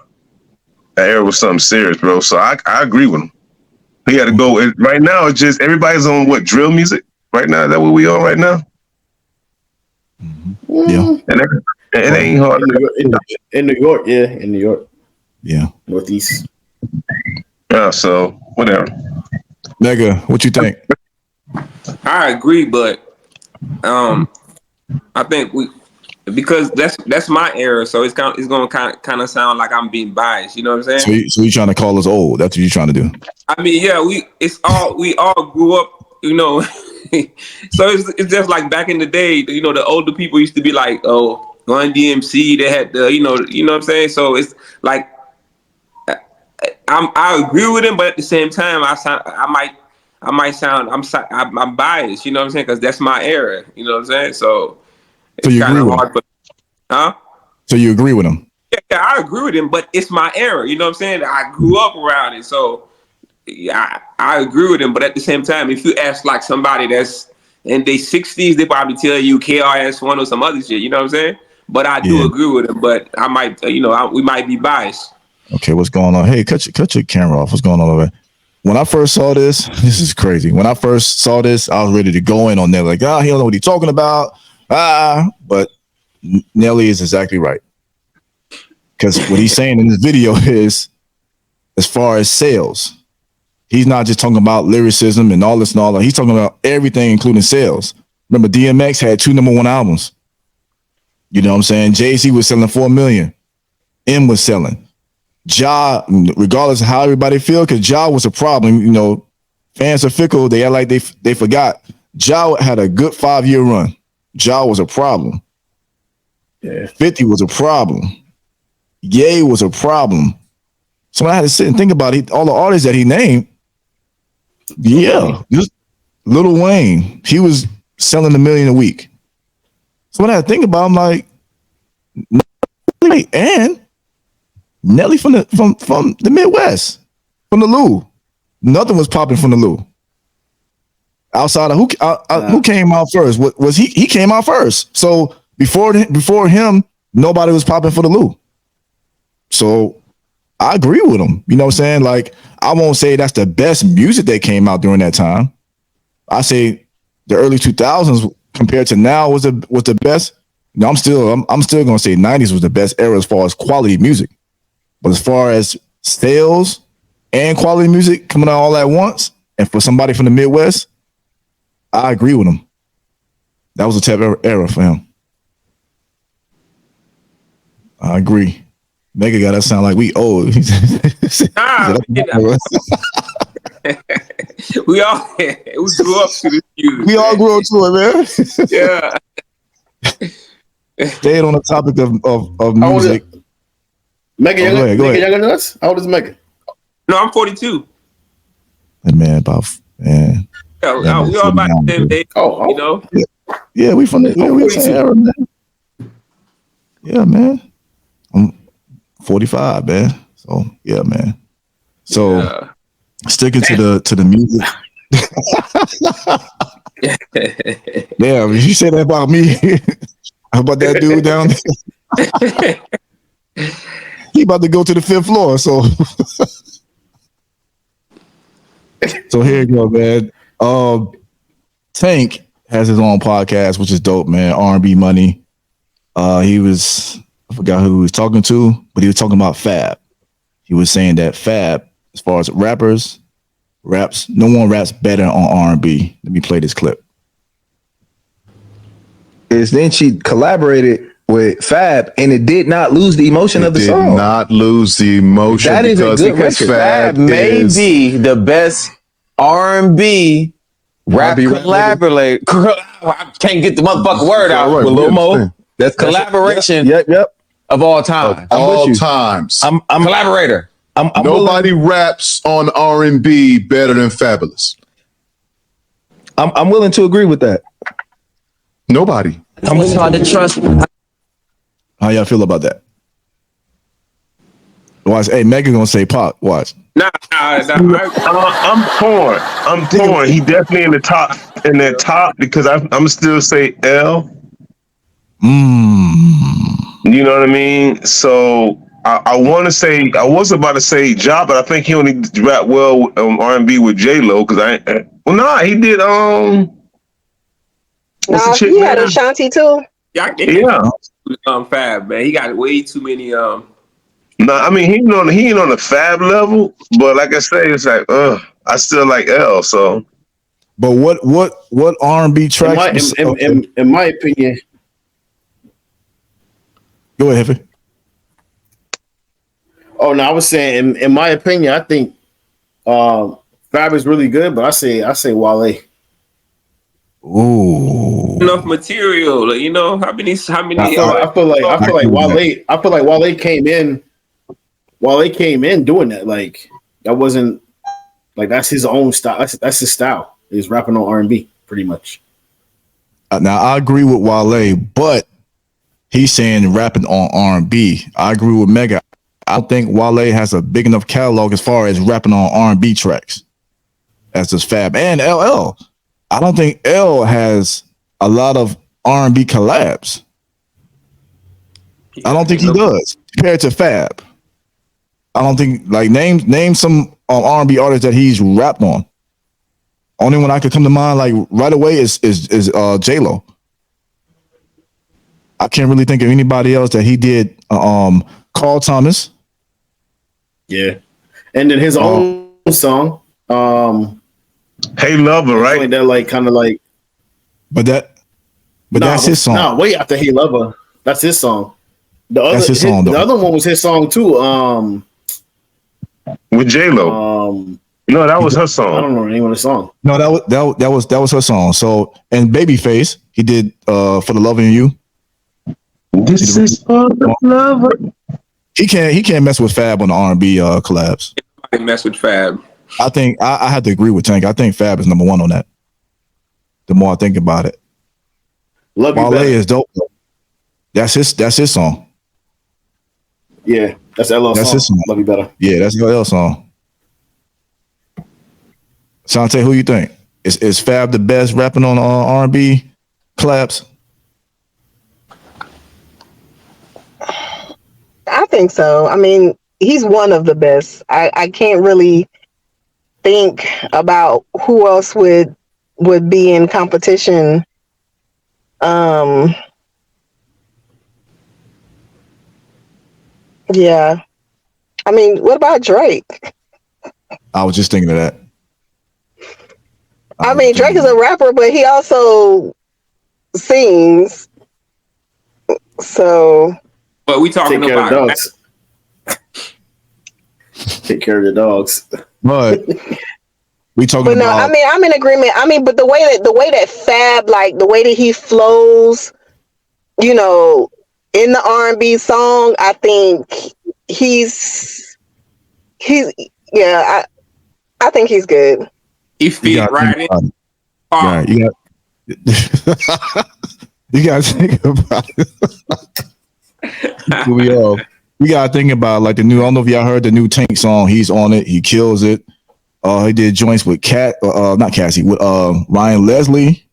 was something serious, bro. So I agree with him. He had to go. Right now, it's just everybody's on what, drill music? Right now, is that what we on right now? Yeah. And it ain't hard. In New York, yeah, in New York. Yeah. Northeast. Yeah, so whatever. Mega, what you think? I agree, but I think because that's my era, so it's gonna kind of sound like I'm being biased. You know what I'm saying? So you trying to call us old? That's what you trying to do? I mean, yeah, we all grew up, you know. So it's just like back in the day, you know, the older people used to be like, oh, Run DMC, they had the, you know what I'm saying? So it's like I agree with him, but at the same time, I'm biased, you know what I'm saying? Because that's my era, you know what I'm saying? So it's kind of hard, but So you agree with him? Yeah, I agree with him, but it's my era, you know what I'm saying? I grew up around it, so yeah, I agree with him. But at the same time, if you ask like somebody that's in their 60s, they probably tell you KRS-One or some other shit, you know what I'm saying? But I do agree with him, but I might, we might be biased. Okay, what's going on? Hey, cut your camera off. What's going on over there? When I first saw this is crazy. When I first saw this, I was ready to go in on Nelly. Like, he don't know what he's talking about. But Nelly is exactly right. Because what he's saying in this video is, as far as sales, he's not just talking about lyricism and all this and all that. He's talking about everything, including sales. Remember, DMX had 2 #1 albums. You know what I'm saying? Jay-Z was selling 4 million. M was selling. Ja, regardless of how everybody feel, because Ja was a problem. You know, fans are fickle. They act like they forgot. Ja had a good 5-year run. Ja was a problem. Yeah. 50 was a problem. Ye was a problem. So I had to sit and think about it. All the artists that he named. Yeah, just Lil Wayne. He was selling $1 million a week. So when I had to think about it, I'm like, and Nelly from the Midwest, from the Lou. Nothing was popping from the Lou. Outside of who came out first? Was he came out first? So before him, nobody was popping for the Lou. So I agree with him. You know what I'm saying? Like, I won't say that's the best music that came out during that time. I say the early 2000s compared to now was the best. No, I'm still gonna say 90s was the best era as far as quality music. But as far as sales and quality music coming out all at once, and for somebody from the Midwest, I agree with him. That was a tough era for him. I agree. Mega got that sound like we old. We grew up to this music. We all grew up to it, man. Yeah. Staying on the topic of music. Mega, go ahead. younger than us? How old is Mega? No, I'm 42. Man, we all about the same age. You know? Yeah, we from the same era, man. Yeah, man. I'm 45, man. So yeah, man. So sticking to the music. Yeah, I mean, you said that about me. How about that dude down there? He about to go to the 5th floor. So here you go, man. Tank has his own podcast, which is dope, man. R&B Money. I forgot who he was talking to, but he was talking about Fab. He was saying that Fab, as far as raps, no one raps better on R&B. Let me play this clip. Then she collaborated with Fab, and it did not lose the emotion of the song. Did not lose the emotion. That is a good record. Fab may be the best R&B rap collaborator. I can't get the motherfucking word out with Lil Mo. That's collaboration. Yep. Of all time. All times. I'm collaborator. I'm Nobody raps on R&B better than Fabulous. I'm willing to agree with that. Nobody. I'm hard to trust. How y'all feel about that? Watch. Hey, Megan gonna say pop. Watch. Nah. I'm torn. He definitely in that top because I'm still say L. You know what I mean? So I want to say I was about to say Ja, but I think he only rap well R&B with J Lo because he did what's the Nah, chick he had man? Ashanti too. Yeah, I get Yeah. Fab, man. He got way too many. No, I mean he ain't on the Fab level, but like I say, it's like I still like L. So, but what R&B tracks? In my opinion. Go ahead, Hefe. Oh no, I was saying in my opinion, I think Fab is really good, but I say Wale. Ooh. Enough material, like, you know how many? I feel like Wale came in. Wale came in doing that. Like that wasn't like that's his own style. That's his style. He's rapping on R&B pretty much. Now I agree with Wale, but he's saying rapping on R&B. I agree with Mega. I don't think Wale has a big enough catalog as far as rapping on R&B tracks. That's just Fab and LL. I don't think L has a lot of R&B collabs. I don't think he does compared to Fab. I don't think like name some R&B artists that he's rapped on. Only one I could come to mind like right away is J Lo. I can't really think of anybody else that he did. Carl Thomas. Yeah, and then his own song. Hey Lover, right? Like that, like kind of like. But that's his song. No, wait after Hey Lover. That's his song. That's his song. The other one was his song too. With J Lo. No, that was her song. I don't know the name of the song. No, that was her song. So and Babyface, he did For the Love in You. This is for the lover. He can't mess with Fab on the R&B collabs. I mess with Fab. I think I have to agree with Tank. I think Fab is number one on that. The more I think about it, Wale is dope. That's his song. Yeah, that's LL That's song. his song. Love You Better. Yeah, that's LL song. Sante, who you think is Fab the best rapping on R&B collabs? I think so. I mean, he's one of the best. I can't really think about who else would be in competition. Yeah. I mean, what about Drake? I was just thinking of that. I mean, Drake is a rapper, but he also sings. So, but we talking take care about of dogs. Take care of the dogs. But we talking but no, about. I mean, I'm in agreement. I mean, but the way that Fab, like the way that he flows, you know, in the R&B song, I think he's yeah, I think he's good. He fit right in. Right, you got to think about it. We got to think about like the new. I don't know if y'all heard the new Tank song. He's on it. He kills it. He did joints with not Cassie, with Ryan Leslie.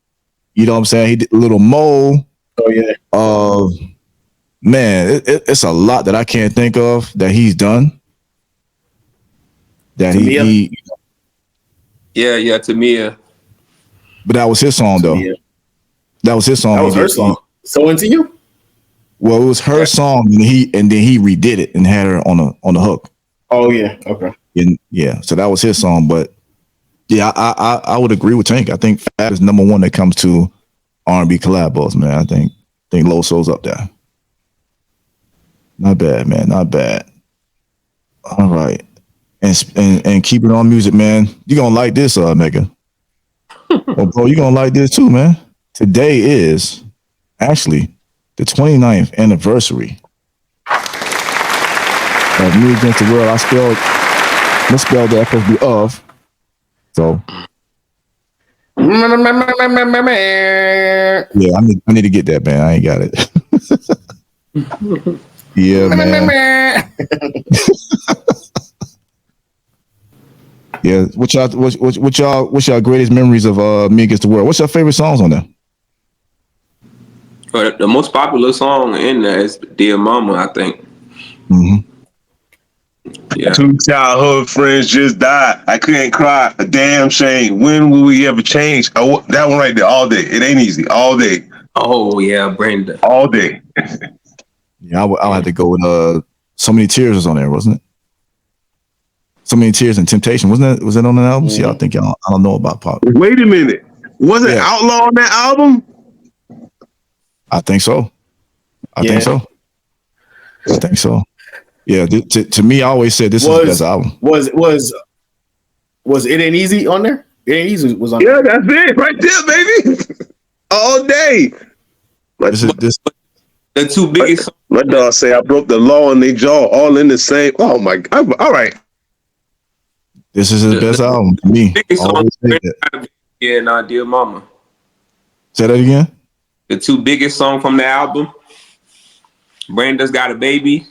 You know what I'm saying? He did Little Mo. Oh yeah. Man, it's a lot that I can't think of that he's done. That he yeah, Tamia. But that was his song though. That was his song. That was her song. So Into You? Well, it was her song, and then he redid it and had her on the hook. Oh yeah, okay. And yeah, so that was his song. But yeah, I would agree with Tank. I think Fab is number one that comes to R&B collabos, man. I think Low Soul's up there. Not bad, man. Not bad. All right, and keep it on music, man. You gonna like this, Mega? Well, bro, you gonna like this too, man. Today is actually the 29th anniversary of Me Against the World. I misspelled that, supposed to be of. So yeah, I need to get that, man. I ain't got it. Yeah, man. Yeah, what's y'all greatest memories of Me Against the World? What's your favorite songs on there? But the most popular song in there is "Dear Mama," I think. Mm-hmm. Yeah. 2 childhood friends just died. I couldn't cry. A damn shame. When will we ever change? Oh, that one right there. All day. It ain't easy. All day. Oh yeah, Brenda. All day. Yeah, I'll have to go with So Many Tears was on there, wasn't it? So Many Tears and Temptation, wasn't that? Was it on that album? See, I think I don't know about Pop. Wait a minute. Was it Outlaw on that album? I think so. I think so. Yeah, to me, I always said this is the best album. Was It Ain't Easy on there? It Ain't Easy was on there. Yeah, that's it right there, baby. All day. The two biggest. My dog say I broke the law and they jaw all in the same. Oh my God! All right. This is his best album to me. Biggest song, yeah, Dear Mama. Say that again. The two biggest songs from the album: Brenda's Got a Baby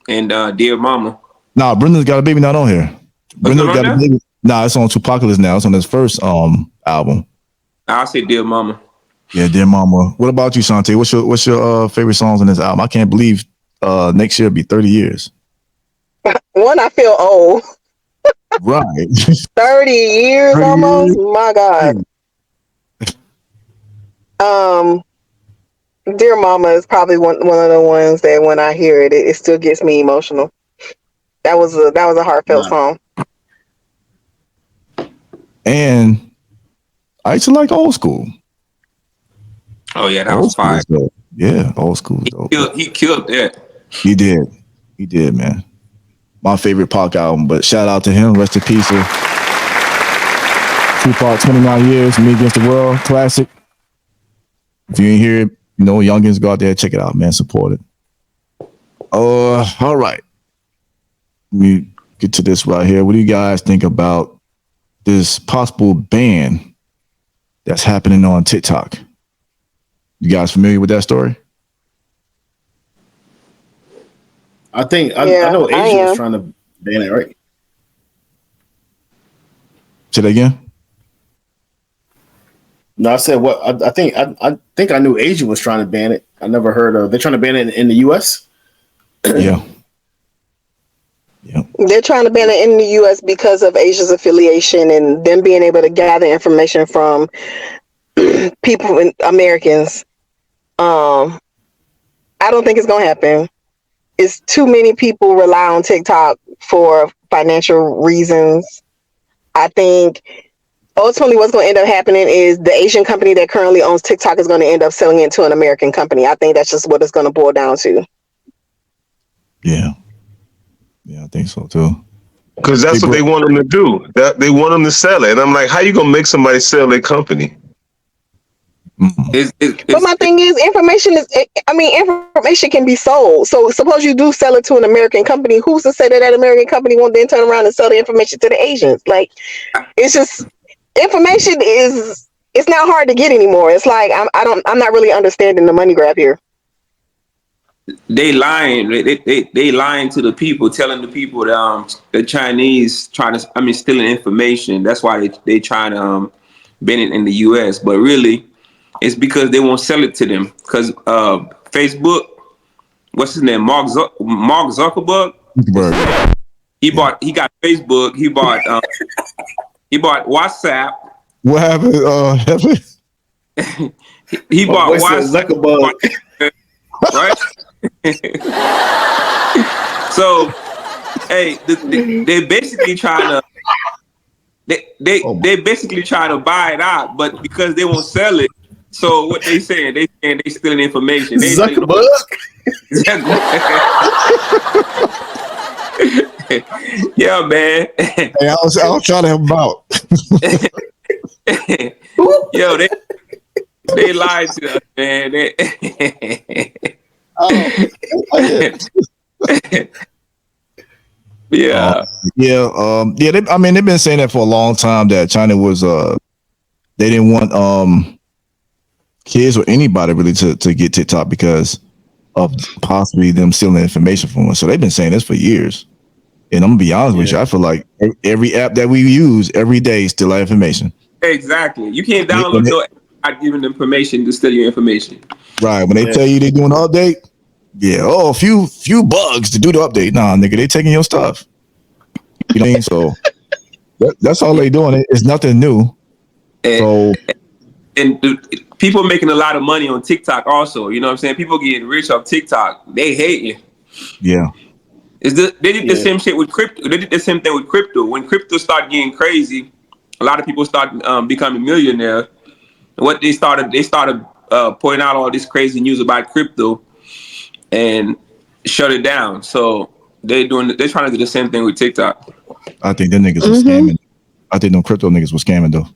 and Dear Mama. Nah, Brenda's Got a Baby not on here. Brenda's Got a Baby. Nah, it's on Tupacalypse now. It's on his first album. I'll say Dear Mama. Yeah, Dear Mama. What about you, Shantae? What's your favorite songs on this album? I can't believe next year will be 30 years. One, I feel old. Right. 30 years almost. My God. Dear Mama is probably one of the ones that when I hear it, it still gets me emotional. That was a heartfelt song. And I used to like Old School. Oh yeah, that was fire. Yeah, Old School. He killed that. He did, man. My favorite Pac album, but shout out to him. Rest in peace. Tupac, 29 years, Me Against the World, classic. If you ain't hear it, youngins, go out there, check it out, man. Support it. All right. Let me get to this right here. What do you guys think about this possible ban that's happening on TikTok? You guys familiar with that story? I know Asia was trying to ban it, right? Say that again. No, I said what I think I knew Asia was trying to ban it. I never heard of they're trying to ban it in the US. Yeah. They're trying to ban it in the US because of Asia's affiliation and them being able to gather information from people and Americans. I don't think it's gonna happen. It's too many people rely on TikTok for financial reasons. I think ultimately what's going to end up happening is the Asian company that currently owns TikTok is going to end up selling it to an American company. I think that's just what it's going to boil down to. Yeah, I think so too. Because that's what they want them to do. They want them to sell it. And I'm like, how you going to make somebody sell their company? But my thing is, information can be sold. So suppose you do sell it to an American company. Who's to say that American company won't then turn around and sell the information to the Asians? Like, it's just information it's not hard to get anymore. It's like I'm not really understanding the money grab here. They lying. They lying to the people, telling the people that the Chinese stealing information. That's why they trying to ban it in the U.S. But really, it's because they won't sell it to them. Because Facebook, what's his name? Mark Zuckerberg. He got Facebook. He bought WhatsApp. What happened? He bought WhatsApp. Zuckerberg. Right? So, hey, they basically trying to they basically trying to buy it out, but because they won't sell it, so what they saying? They stealing information. Zuckerberg. Yeah, man. Hey, I was trying to help him out. Yo, they lied to us, man. Yeah. They've been saying that for a long time that China was they didn't want kids or anybody really to get TikTok because of possibly them stealing information from us. So they've been saying this for years. And I'm gonna be honest with you, I feel like every app that we use every day steal our information. Exactly. You can't download no app without giving them permission to steal your information. Right. When they tell you they're doing an update, a few bugs to do the update. Nah, nigga, they taking your stuff. You know what I mean? So that's all they doing. It's nothing new. And, So and people making a lot of money on TikTok also. You know what I'm saying? People getting rich off TikTok. They hating. yeah. They did the same shit with crypto. They did the same thing with crypto. When crypto started getting crazy, a lot of people started becoming millionaires. What they started putting out all this crazy news about crypto and shut it down. So they're trying to do the same thing with TikTok. I think them niggas was scamming. I think them crypto niggas was scamming though.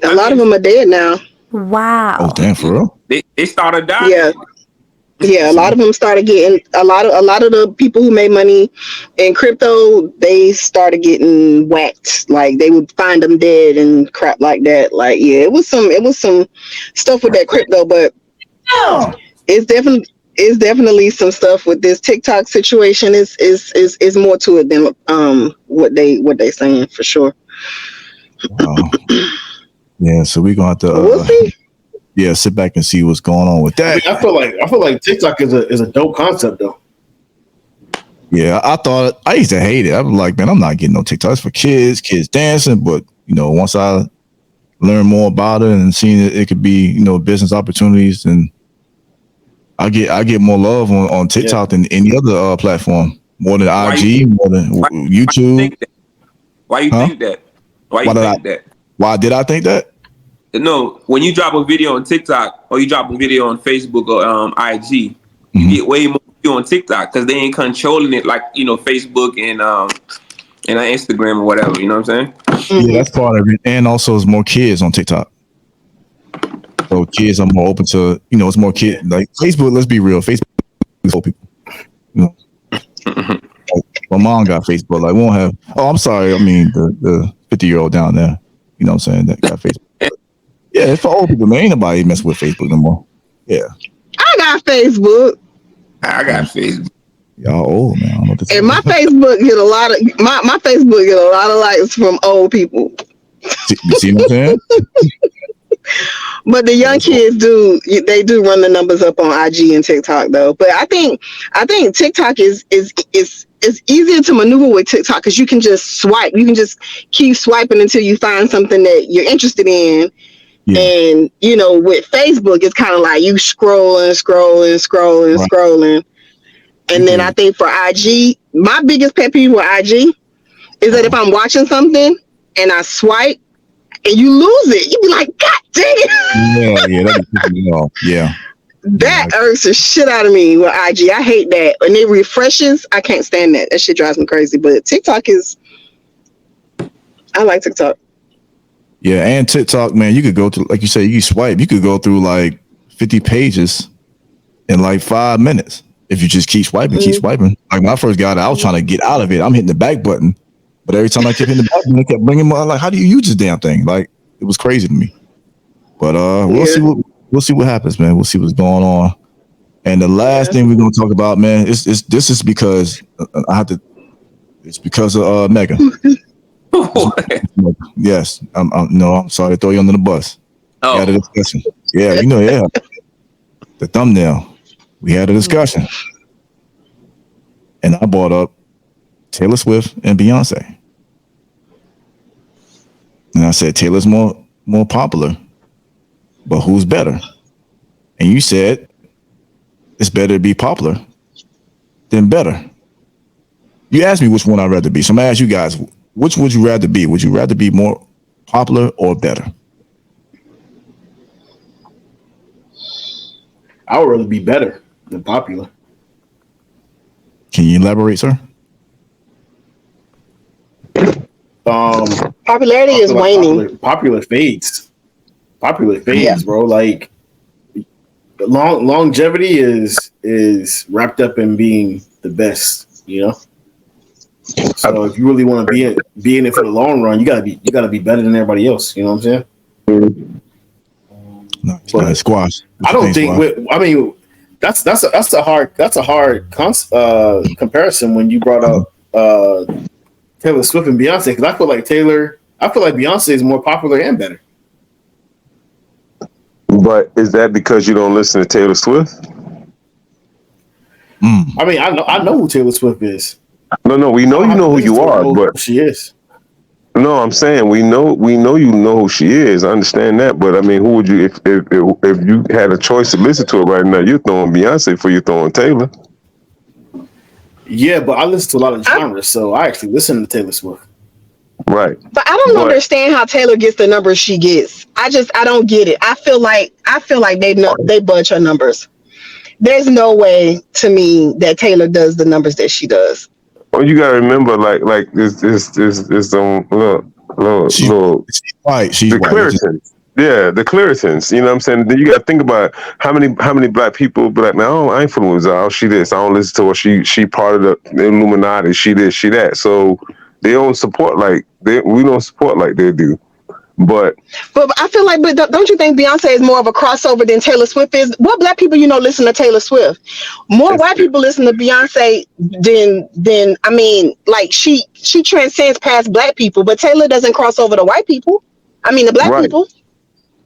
A lot of them are dead now. Wow. Oh damn, for real? They started dying. Yeah. Yeah, a lot of them started getting a lot of the people who made money in crypto, they started getting whacked. Like they would find them dead and crap like that. Like yeah, it was some stuff with that crypto, but it's definitely some stuff with this TikTok situation. Is more to it than what they saying for sure. Wow. Yeah, so we're gonna have to We'll see. Yeah, sit back and see what's going on with that. I feel like TikTok is a dope concept though. Yeah, I used to hate it. I was like, man, I'm not getting no TikTok. It's for kids dancing. But once I learned more about it and seeing it could be business opportunities, and I get more love on TikTok than any other platform, more than IG, more than YouTube. Why you think that? Why you think that? Why did I think that? No, when you drop a video on TikTok or you drop a video on Facebook or IG, you get way more view on TikTok because they ain't controlling it like Facebook and Instagram or whatever. You know what I'm saying? Yeah, that's part of it. And also, there's more kids on TikTok. So kids are more open to it's more kids like Facebook. Let's be real, Facebook is for people. Like, my mom got Facebook. Like, we won't have. Oh, I'm sorry. I mean, the 50-year-old down there. You know what I'm saying? That got Facebook. Yeah, it's for old people, man. Ain't nobody messing with Facebook no more. Yeah. I got Facebook. I got Facebook. Y'all old, man. I don't know what to tell And my Facebook get a lot of my Facebook get a lot of likes from old people. You see what I'm saying? But the young kids do run the numbers up on IG and TikTok though. But I think TikTok is easier to maneuver with TikTok because you can just swipe. You can just keep swiping until you find something that you're interested in. Yeah. And with Facebook, it's kind of like you scrolling. And then I think for IG, my biggest pet peeve with IG is that if I'm watching something and I swipe and you lose it, you be like, God dang it. Yeah, that be pissing me off. Yeah. That irks the shit out of me with IG. I hate that. When it refreshes, I can't stand that. That shit drives me crazy. But TikTok I like TikTok. Yeah, and TikTok, man, you could go through, like you say, you swipe, you could go through like 50 pages in like 5 minutes if you just keep swiping, keep swiping. Like when I first got it, I was trying to get out of it. I'm hitting the back button, but every time I kept hitting the back button, it kept bringing more. Like, how do you use this damn thing? Like, it was crazy to me. But we'll see what happens, man. We'll see what's going on. And the last thing we're gonna talk about, man, this is because it's because of Megan. Yes, I'm sorry to throw you under the bus. Oh. We had a discussion. Yeah, the thumbnail. We had a discussion, and I brought up Taylor Swift and Beyonce, and I said Taylor's more popular, but who's better? And you said it's better to be popular than better. You asked me which one I'd rather be, so I'm gonna ask you guys. Which would you rather be? Would you rather be more popular or better? I would rather be better than popular. Can you elaborate, sir? Popularity is waning. Popular fades. Popular fades, bro. Like longevity is wrapped up in being the best, So if you really want to be in it for the long run, you gotta be better than everybody else. You know what I'm saying? No, it's not a squash. I don't think. I mean, that's a hard comparison when you brought up Taylor Swift and Beyonce, because I feel like Beyonce is more popular and better. But is that because you don't listen to Taylor Swift? I mean, I know who Taylor Swift is. No, we know you know who you are, but she is. No, I'm saying we know you know who she is. I understand that, but I mean, who would you if you had a choice to listen to it right now? You're throwing Beyonce before you're throwing Taylor. Yeah, but I listen to a lot of genres, so I actually listen to Taylor Swift. Right. But I don't understand how Taylor gets the numbers she gets. I don't get it. I feel like they bunch her numbers. There's no way to me that Taylor does the numbers that she does. Well, you gotta remember, like this She's white. She's the white. Claritons. Yeah, the Claritons. You know what I'm saying? Then you gotta think about how many black people be like, no, I ain't fooling with her. She this. I don't listen to her. She part of the Illuminati. She this. She that. So they don't support we don't support like they do. But I feel like, but don't you think Beyonce is more of a crossover than Taylor Swift is? What black people listen to Taylor Swift? More white people listen to Beyonce than I mean, like she transcends past black people, but Taylor doesn't cross over to white people. I mean, the black people.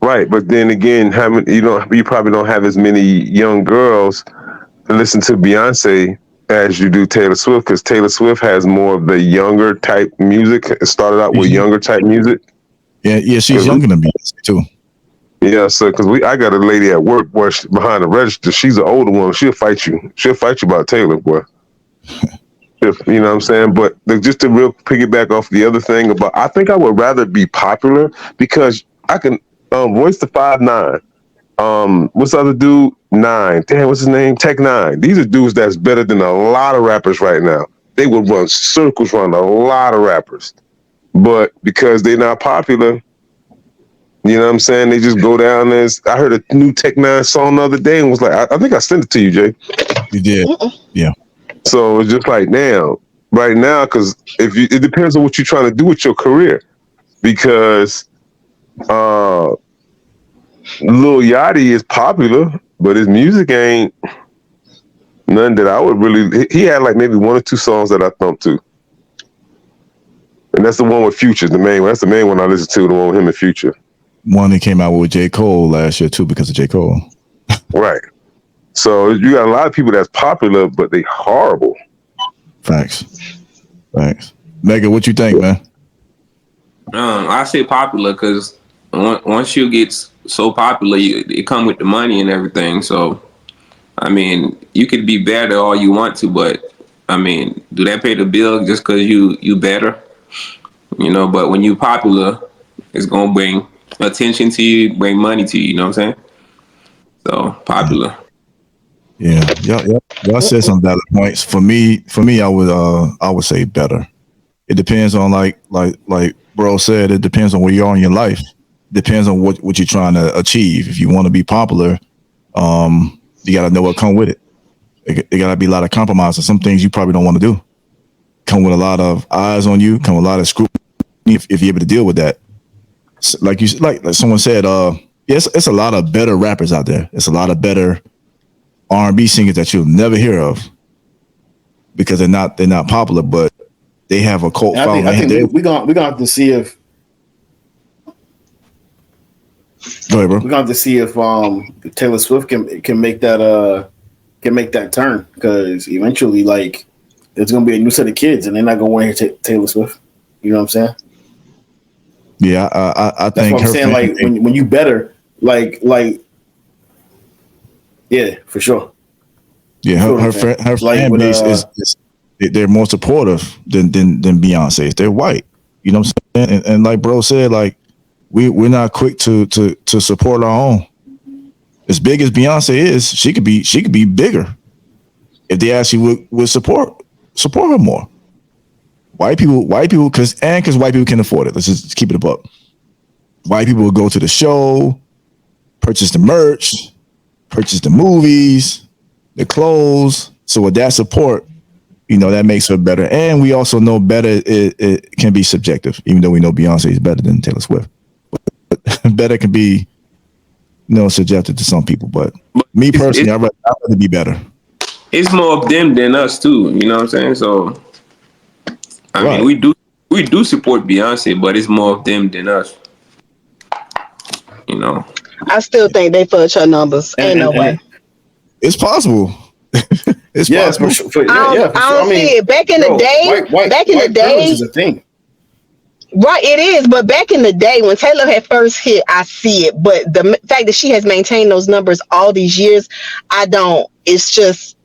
Right, but then again, you probably don't have as many young girls to listen to Beyonce as you do Taylor Swift, because Taylor Swift has more of the younger type music. It started out with younger type music. Yeah, she's younger than Beyonce too. Yeah, so because I got a lady at work behind the register. She's an older woman. She'll fight you. She'll fight you about Taylor, boy. You know what I'm saying? But just to real piggyback off the other thing about, I think I would rather be popular because I can voice the 5'9". What's the other dude? 9. Damn, what's his name? Tech 9. These are dudes that's better than a lot of rappers right now. They would run circles around a lot of rappers. But because they're not popular, you know what I'm saying? They just go down there. I heard a new Tech 9 song the other day and was like, I think I sent it to you, Jay. You did. Yeah. So it's just like, damn, right now, because it depends on what you're trying to do with your career. Because Lil Yachty is popular, but his music ain't none that I would really. He had like maybe 1 or 2 songs that I thumped to. And that's the one with Future, the main one. That's the main one I listen to, the one with him and Future. One that came out with J. Cole last year too, because of J. Cole. Right. So you got a lot of people that's popular, but they horrible. Facts. Mega, what you think, man? I say popular because once you get so popular, it come with the money and everything. So, I mean, you could be better all you want to, but I mean, do that pay the bill just because you better? You know, but when you popular, it's gonna bring attention to you, bring money to you. You know what I'm saying? So popular. Yeah. Y'all said some valid points. For me, I would say better. It depends on like bro said. It depends on where you are in your life. Depends on what you're trying to achieve. If you want to be popular, you got to know what come with it. It got to be a lot of compromises. Some things you probably don't want to do. Come with a lot of eyes on you. Come with a lot of scrutiny. If you're able to deal with that, like someone said, it's a lot of better rappers out there. It's a lot of better R&B singers that you'll never hear of because they're not popular, but they have a cult following. I think we're gonna have to see if. Go ahead, bro. We're gonna have to see if Taylor Swift can make that turn, because eventually, like, there's gonna be a new set of kids and they're not gonna want to hear Taylor Swift. You know what I'm saying? Yeah, I think that's what I'm saying. Like when you better, like, yeah, for sure. Yeah, her fan base is they're more supportive than Beyonce's. They're white. You know what I'm saying? And like bro said, like we're not quick to support our own. As big as Beyonce is, she could be bigger if they actually would support her more. White people, because white people can afford it. Let's just keep it a buck. White people will go to the show, purchase the merch, purchase the movies, the clothes. So with that support, that makes her better. And we also know better it can be subjective, even though we know Beyonce is better than Taylor Swift. But better can be, subjective to some people. But me personally, I'd rather be better. It's more of them than us too. You know what I'm saying? So, I mean, we do support Beyonce, but it's more of them than us. I still think they fudge her numbers. Ain't no way. It's possible. It's Yeah, possible. for sure. I don't see it. Back in the day, back in the day, is a thing. Right, it is. But back in the day when Taylor had first hit, I see it. But the fact that she has maintained those numbers all these years, I don't. It's just,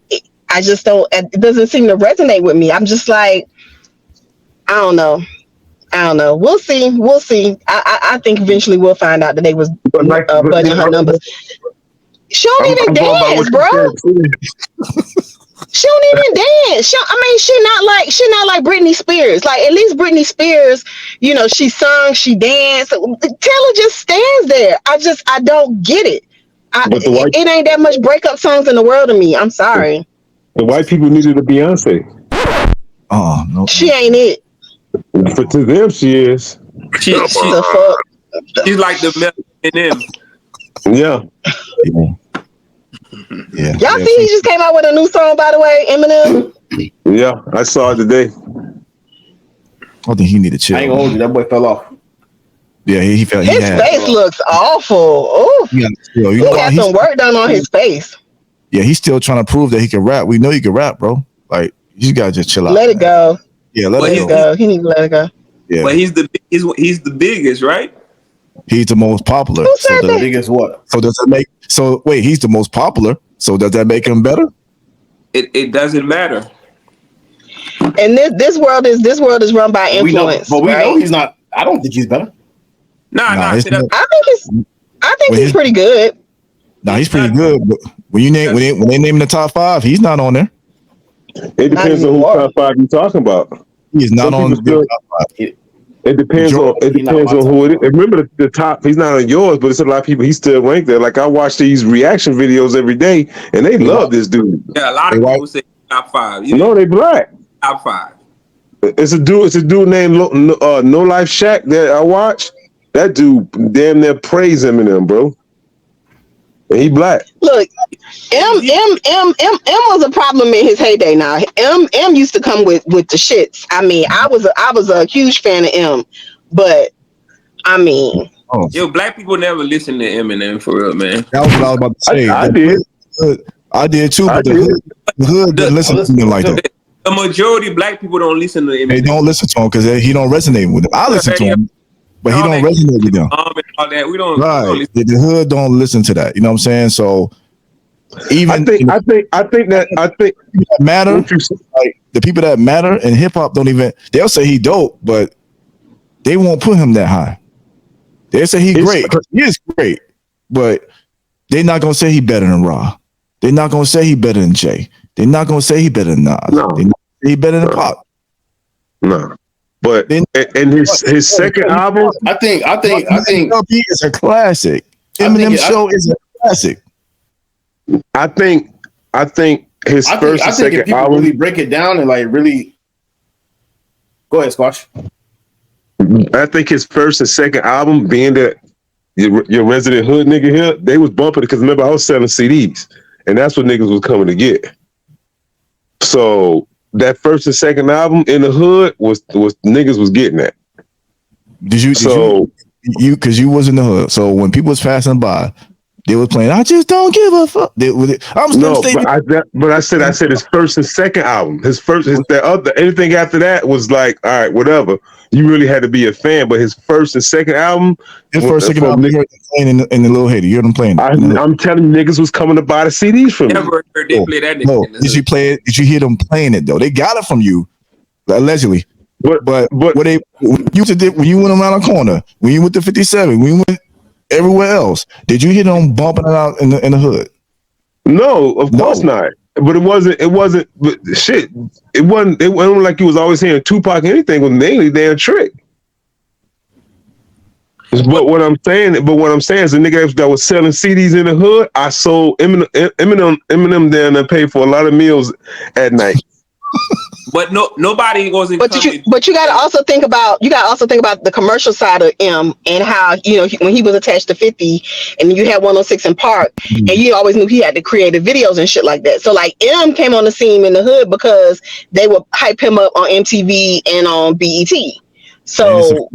I just don't. It doesn't seem to resonate with me. I'm just like, I don't know. We'll see. We'll see. I think eventually we'll find out that they was budging her numbers. She don't even dance, bro. She don't even dance. She's not like Britney Spears. Like, at least Britney Spears, you know, she sung, she danced. Taylor just stands there. I don't get it. It ain't that much breakup songs in the world to me. I'm sorry. The white people needed a Beyonce. Oh no, she ain't it. But to them, she is. She's like the male M. Yeah. Yeah. Y'all see he just came out with a new song, by the way, Eminem? Yeah, I saw it today. I think he needed to chill. I ain't gonna hold you. That boy fell off. Yeah, he felt. His face looks awful. Ooh. He got some work done on his face. Yeah, he's still trying to prove that he can rap. We know he can rap, bro. Like, you gotta just chill out. Let it go. Yeah, let it go. He needs to let it go. Yeah. But he's the biggest, right? He's the most popular. Who said the biggest what? So does that make? So wait, he's the most popular. So does that make him better? It doesn't matter. And this world is run by influence. We know he's not. I don't think he's better. I think he's pretty good. No, he's pretty good. But when they name the top 5, he's not on there. It depends on who top 5 you're talking about. He's not on the top 5. It depends on who it is. Remember the top. He's not on yours, but it's a lot of people. He's still ranked there. Like, I watch these reaction videos every day, and they love this dude. Yeah, a lot of people say top 5. No, they black. Top 5. It's a dude named No Life Shaq that I watch. That dude damn near praise Eminem, bro. And he black. Look, M was a problem in his heyday. Now M used to come with the shits. I mean, I was a huge fan of M, but I mean, black people never listen to Eminem for real, man. That was what I was about to say. I did too, but the hood didn't listen to him like that. The majority of black people don't listen to Eminem. They don't listen to him because he don't resonate with them. I listen to him, but he don't resonate with them. And all that. We don't. Right. The hood don't listen to that. You know what I'm saying? So even I think that matter. Like, the people that matter in hip hop don't even. They'll say he dope, but they won't put him that high. They'll say he's great. He is great, but they're not gonna say he better than Ra. They're not gonna say he better than Jay. They're not gonna say he better than Nas. No. They're not gonna say he better than Pop. No. But in his second album, I think it's a classic. Eminem Show is a classic. I think his first and second if people album really break it down and like really go ahead, Squash. I think his first and second album, being that your resident hood nigga here, they was bumping it because remember I was selling CDs, and that's what niggas was coming to get. So that first and second album in the hood was niggas was getting that. Did you because you was in the hood. So when people was passing by, they was playing, I just don't give a fuck. I said his first and second album. Anything after that was like, all right, whatever. You really had to be a fan, but his first and second album, you heard them playing in the Little Haiti. You heard them playing. I'm telling you, niggas was coming to buy the CDs from me. Never heard they play that. No. Did you play it? Did you hear them playing it though? They got it from you, allegedly. But when you went around the corner, when you went to 57, when you went everywhere else, did you hear them bumping it out in the hood? No, of course not. But it wasn't shit. It wasn't like you was always hearing Tupac or anything with mainly damn Trick. But what I'm saying is the nigga that was selling CDs in the hood, I sold Eminem down there paid for a lot of meals at night. But nobody wasn't. But you got to also think about the commercial side of M and how when he was attached to 50 and you had 106 in Park and you always knew he had to create the videos and shit like that. So like M came on the scene in the hood because they would hype him up on MTV and on BET. So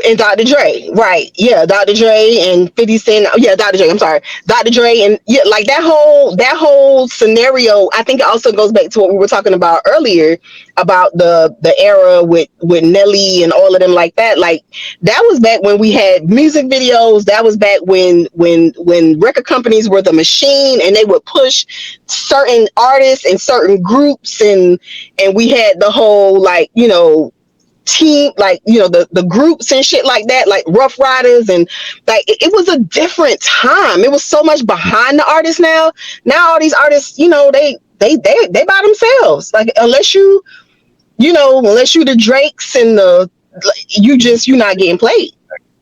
And Dr. Dre, right? Yeah, Dr. Dre and 50 Cent. Yeah, Dr. Dre. I'm sorry, Dr. Dre, and yeah, like that whole scenario. I think it also goes back to what we were talking about earlier about the era with Nelly and all of them like that. Like that was back when we had music videos. That was back when record companies were the machine and they would push certain artists and certain groups and we had the whole like team, like the groups and shit like that, like Rough Riders, and like it was a different time. It was so much behind the artists. Now all these artists, they by themselves, like unless you the Drakes and you're not getting played.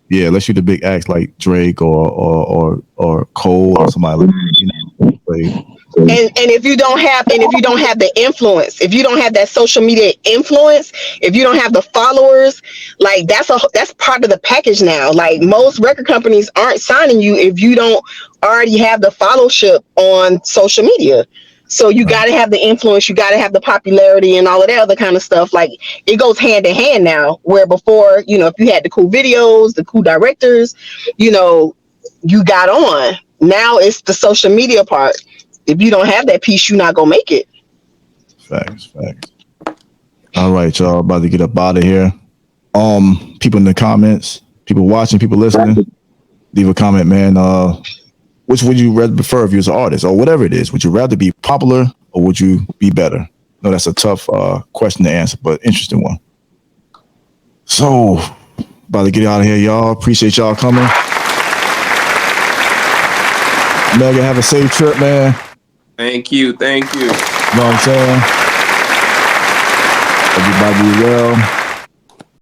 Yeah, unless you're the big acts like Drake or Cole or somebody like that, played. And if you don't have the influence, if you don't have that social media influence, if you don't have the followers, like that's part of the package now. Like most record companies aren't signing you if you don't already have the followership on social media. So you got to have the influence, you got to have the popularity and all of that other kind of stuff. Like it goes hand in hand now, where before, if you had the cool videos, the cool directors, you got on. Now it's the social media part. If you don't have that piece, you're not gonna make it. Facts. All right, y'all, about to get up out of here. People in the comments, people watching, people listening, leave a comment, man. Which would you rather prefer if you was an artist or whatever it is? Would you rather be popular or would you be better? No, that's a tough question to answer, but interesting one. So, about to get out of here, y'all. Appreciate y'all coming. Megan, have a safe trip, man. Thank you. You know what I'm saying? Everybody be well.